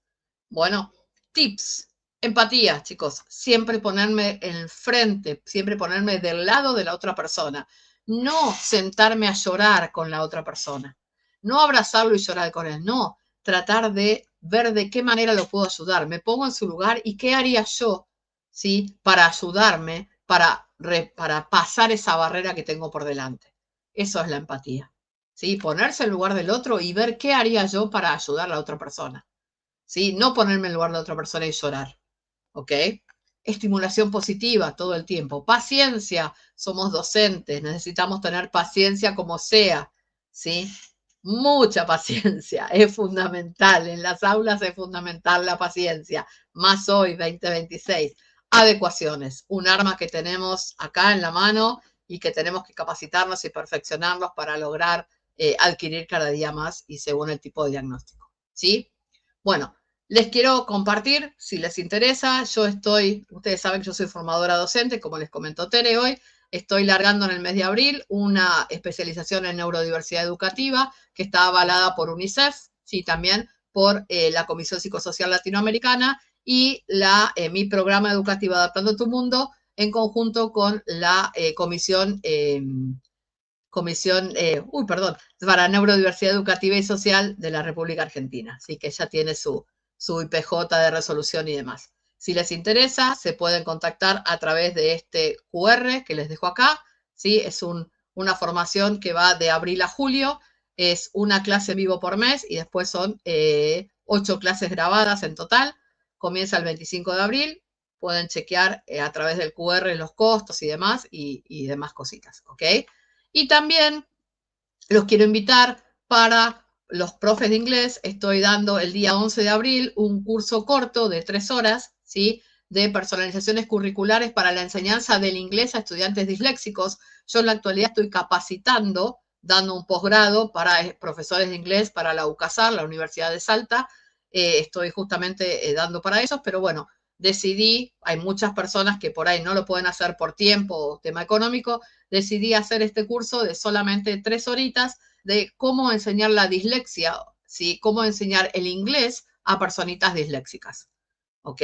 Bueno, tips. Empatía, chicos. Siempre ponerme en frente, siempre ponerme del lado de la otra persona. No sentarme a llorar con la otra persona. No abrazarlo y llorar con él. No, tratar de ver de qué manera lo puedo ayudar. Me pongo en su lugar y qué haría yo, ¿sí? Para ayudarme, para pasar esa barrera que tengo por delante. Eso es la empatía. ¿Sí? Ponerse en lugar del otro y ver qué haría yo para ayudar a la otra persona. ¿Sí? No ponerme en lugar de otra persona y llorar. ¿Ok? Estimulación positiva todo el tiempo. Paciencia. Somos docentes. Necesitamos tener paciencia como sea. ¿Sí? Mucha paciencia. Es fundamental. En las aulas es fundamental la paciencia. Más hoy, 2026. Adecuaciones. Un arma que tenemos acá en la mano y que tenemos que capacitarnos y perfeccionarnos para lograr adquirir cada día más y según el tipo de diagnóstico. ¿Sí? Bueno, les quiero compartir, si les interesa, ustedes saben que yo soy formadora docente, como les comentó Tere hoy, estoy largando en el mes de abril una especialización en neurodiversidad educativa que está avalada por UNICEF, sí, también por la Comisión Psicosocial Latinoamericana y mi programa educativo Adaptando tu Mundo en conjunto con la Comisión para Neurodiversidad Educativa y Social de la República Argentina. Así que ella tiene su IPJ de resolución y demás. Si les interesa, se pueden contactar a través de este QR que les dejo acá. ¿Sí? Es una formación que va de abril a julio. Es una clase vivo por mes y después son 8 clases grabadas en total. Comienza el 25 de abril. Pueden chequear a través del QR los costos y demás y demás cositas. ¿Ok? Y también los quiero invitar para los profes de inglés. Estoy dando el día 11 de abril un curso corto de 3 horas, ¿sí? De personalizaciones curriculares para la enseñanza del inglés a estudiantes disléxicos. Yo en la actualidad estoy capacitando, dando un posgrado para profesores de inglés para la UCASAR, la Universidad de Salta. Estoy justamente dando para ellos, pero bueno, decidí, hay muchas personas que por ahí no lo pueden hacer por tiempo o tema económico, decidí hacer este curso de solamente 3 horitas de cómo enseñar la dislexia, ¿sí? Cómo enseñar el inglés a personitas disléxicas, ¿ok?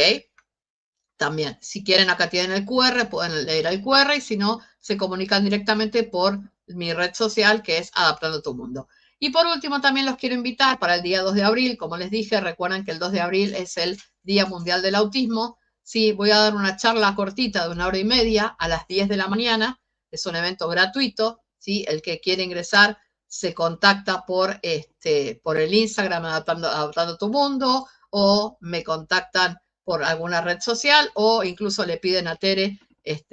También, si quieren, acá tienen el QR, pueden leer el QR y si no, se comunican directamente por mi red social que es Adaptando tu Mundo. Y por último, también los quiero invitar para el día 2 de abril. Como les dije, recuerden que el 2 de abril es el Día Mundial del Autismo. Sí, voy a dar una charla cortita de 1 hora y media a las 10 de la mañana. Es un evento gratuito, ¿sí? El que quiere ingresar se contacta por el Instagram Adaptando tu Mundo o me contactan por alguna red social o incluso le piden a Tere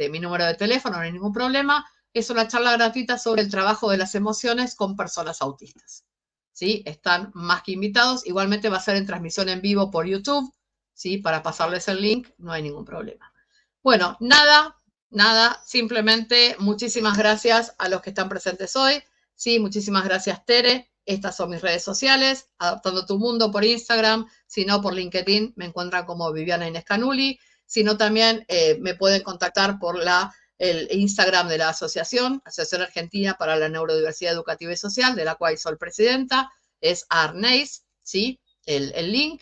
mi número de teléfono, no hay ningún problema. Es una charla gratuita sobre el trabajo de las emociones con personas autistas. ¿Sí? Están más que invitados. Igualmente va a ser en transmisión en vivo por YouTube, ¿sí? Para pasarles el link, no hay ningún problema. Bueno, nada, simplemente muchísimas gracias a los que están presentes hoy. Sí, muchísimas gracias, Tere. Estas son mis redes sociales, Adaptando tu Mundo por Instagram, si no por LinkedIn me encuentran como Viviana Inés Canuli, si no también me pueden contactar por el Instagram de la Asociación Argentina para la Neurodiversidad Educativa y Social, de la cual soy presidenta, es Arneis, ¿sí? El link.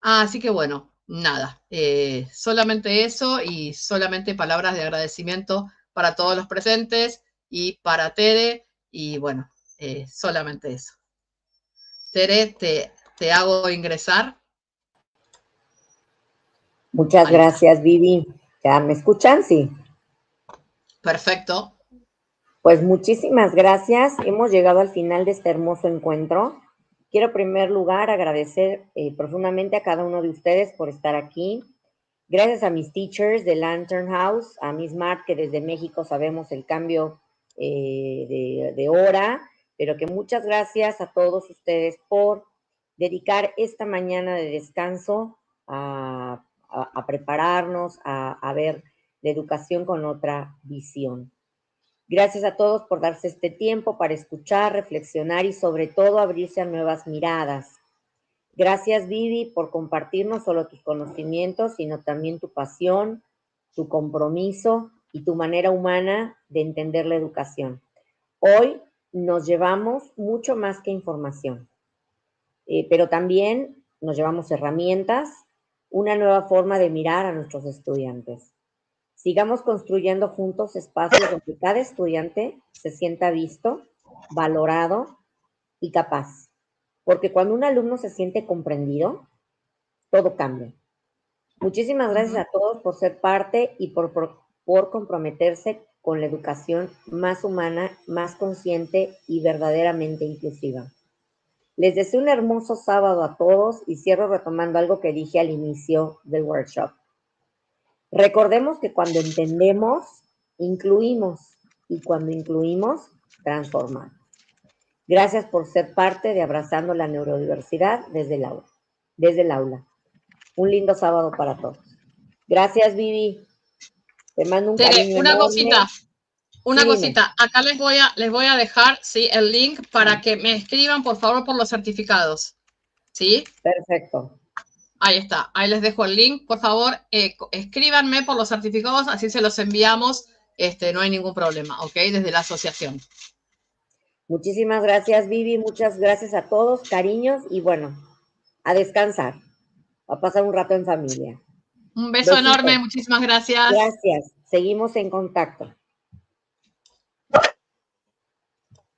Así que bueno, nada, solamente eso y solamente palabras de agradecimiento para todos los presentes y para Tere, y bueno, solamente eso. Tere, te hago ingresar. Muchas gracias, Vivi. ¿Ya me escuchan? Sí. Perfecto. Pues muchísimas gracias. Hemos llegado al final de este hermoso encuentro. Quiero en primer lugar agradecer profundamente a cada uno de ustedes por estar aquí. Gracias a mis teachers de Lantern House, a Miss Mart, que desde México sabemos el cambio de hora, pero que muchas gracias a todos ustedes por dedicar esta mañana de descanso a prepararnos, a ver la educación con otra visión. Gracias a todos por darse este tiempo para escuchar, reflexionar y sobre todo abrirse a nuevas miradas. Gracias, Vivi, por compartir no solo tus conocimientos, sino también tu pasión, tu compromiso y tu manera humana de entender la educación. Hoy nos llevamos mucho más que información, pero también nos llevamos herramientas, una nueva forma de mirar a nuestros estudiantes. Sigamos construyendo juntos espacios donde cada estudiante se sienta visto, valorado y capaz. Porque cuando un alumno se siente comprendido, todo cambia. Muchísimas gracias a todos por ser parte y por comprometerse con la educación más humana, más consciente y verdaderamente inclusiva. Les deseo un hermoso sábado a todos y cierro retomando algo que dije al inicio del workshop. Recordemos que cuando entendemos, incluimos, y cuando incluimos, transformamos. Gracias por ser parte de Abrazando la Neurodiversidad desde el aula. Un lindo sábado para todos. Gracias, Vivi. Te mando un cariño enorme. Una cosita. Acá les voy a dejar, ¿sí? El link para que me escriban, por favor, por los certificados. ¿Sí? Perfecto. Ahí está, ahí les dejo el link, por favor, escríbanme por los certificados, así se los enviamos, no hay ningún problema, ¿ok? Desde la asociación. Muchísimas gracias, Vivi, muchas gracias a todos, cariños, y bueno, a descansar, a pasar un rato en familia. Un beso enorme, muchísimas gracias. Gracias, seguimos en contacto.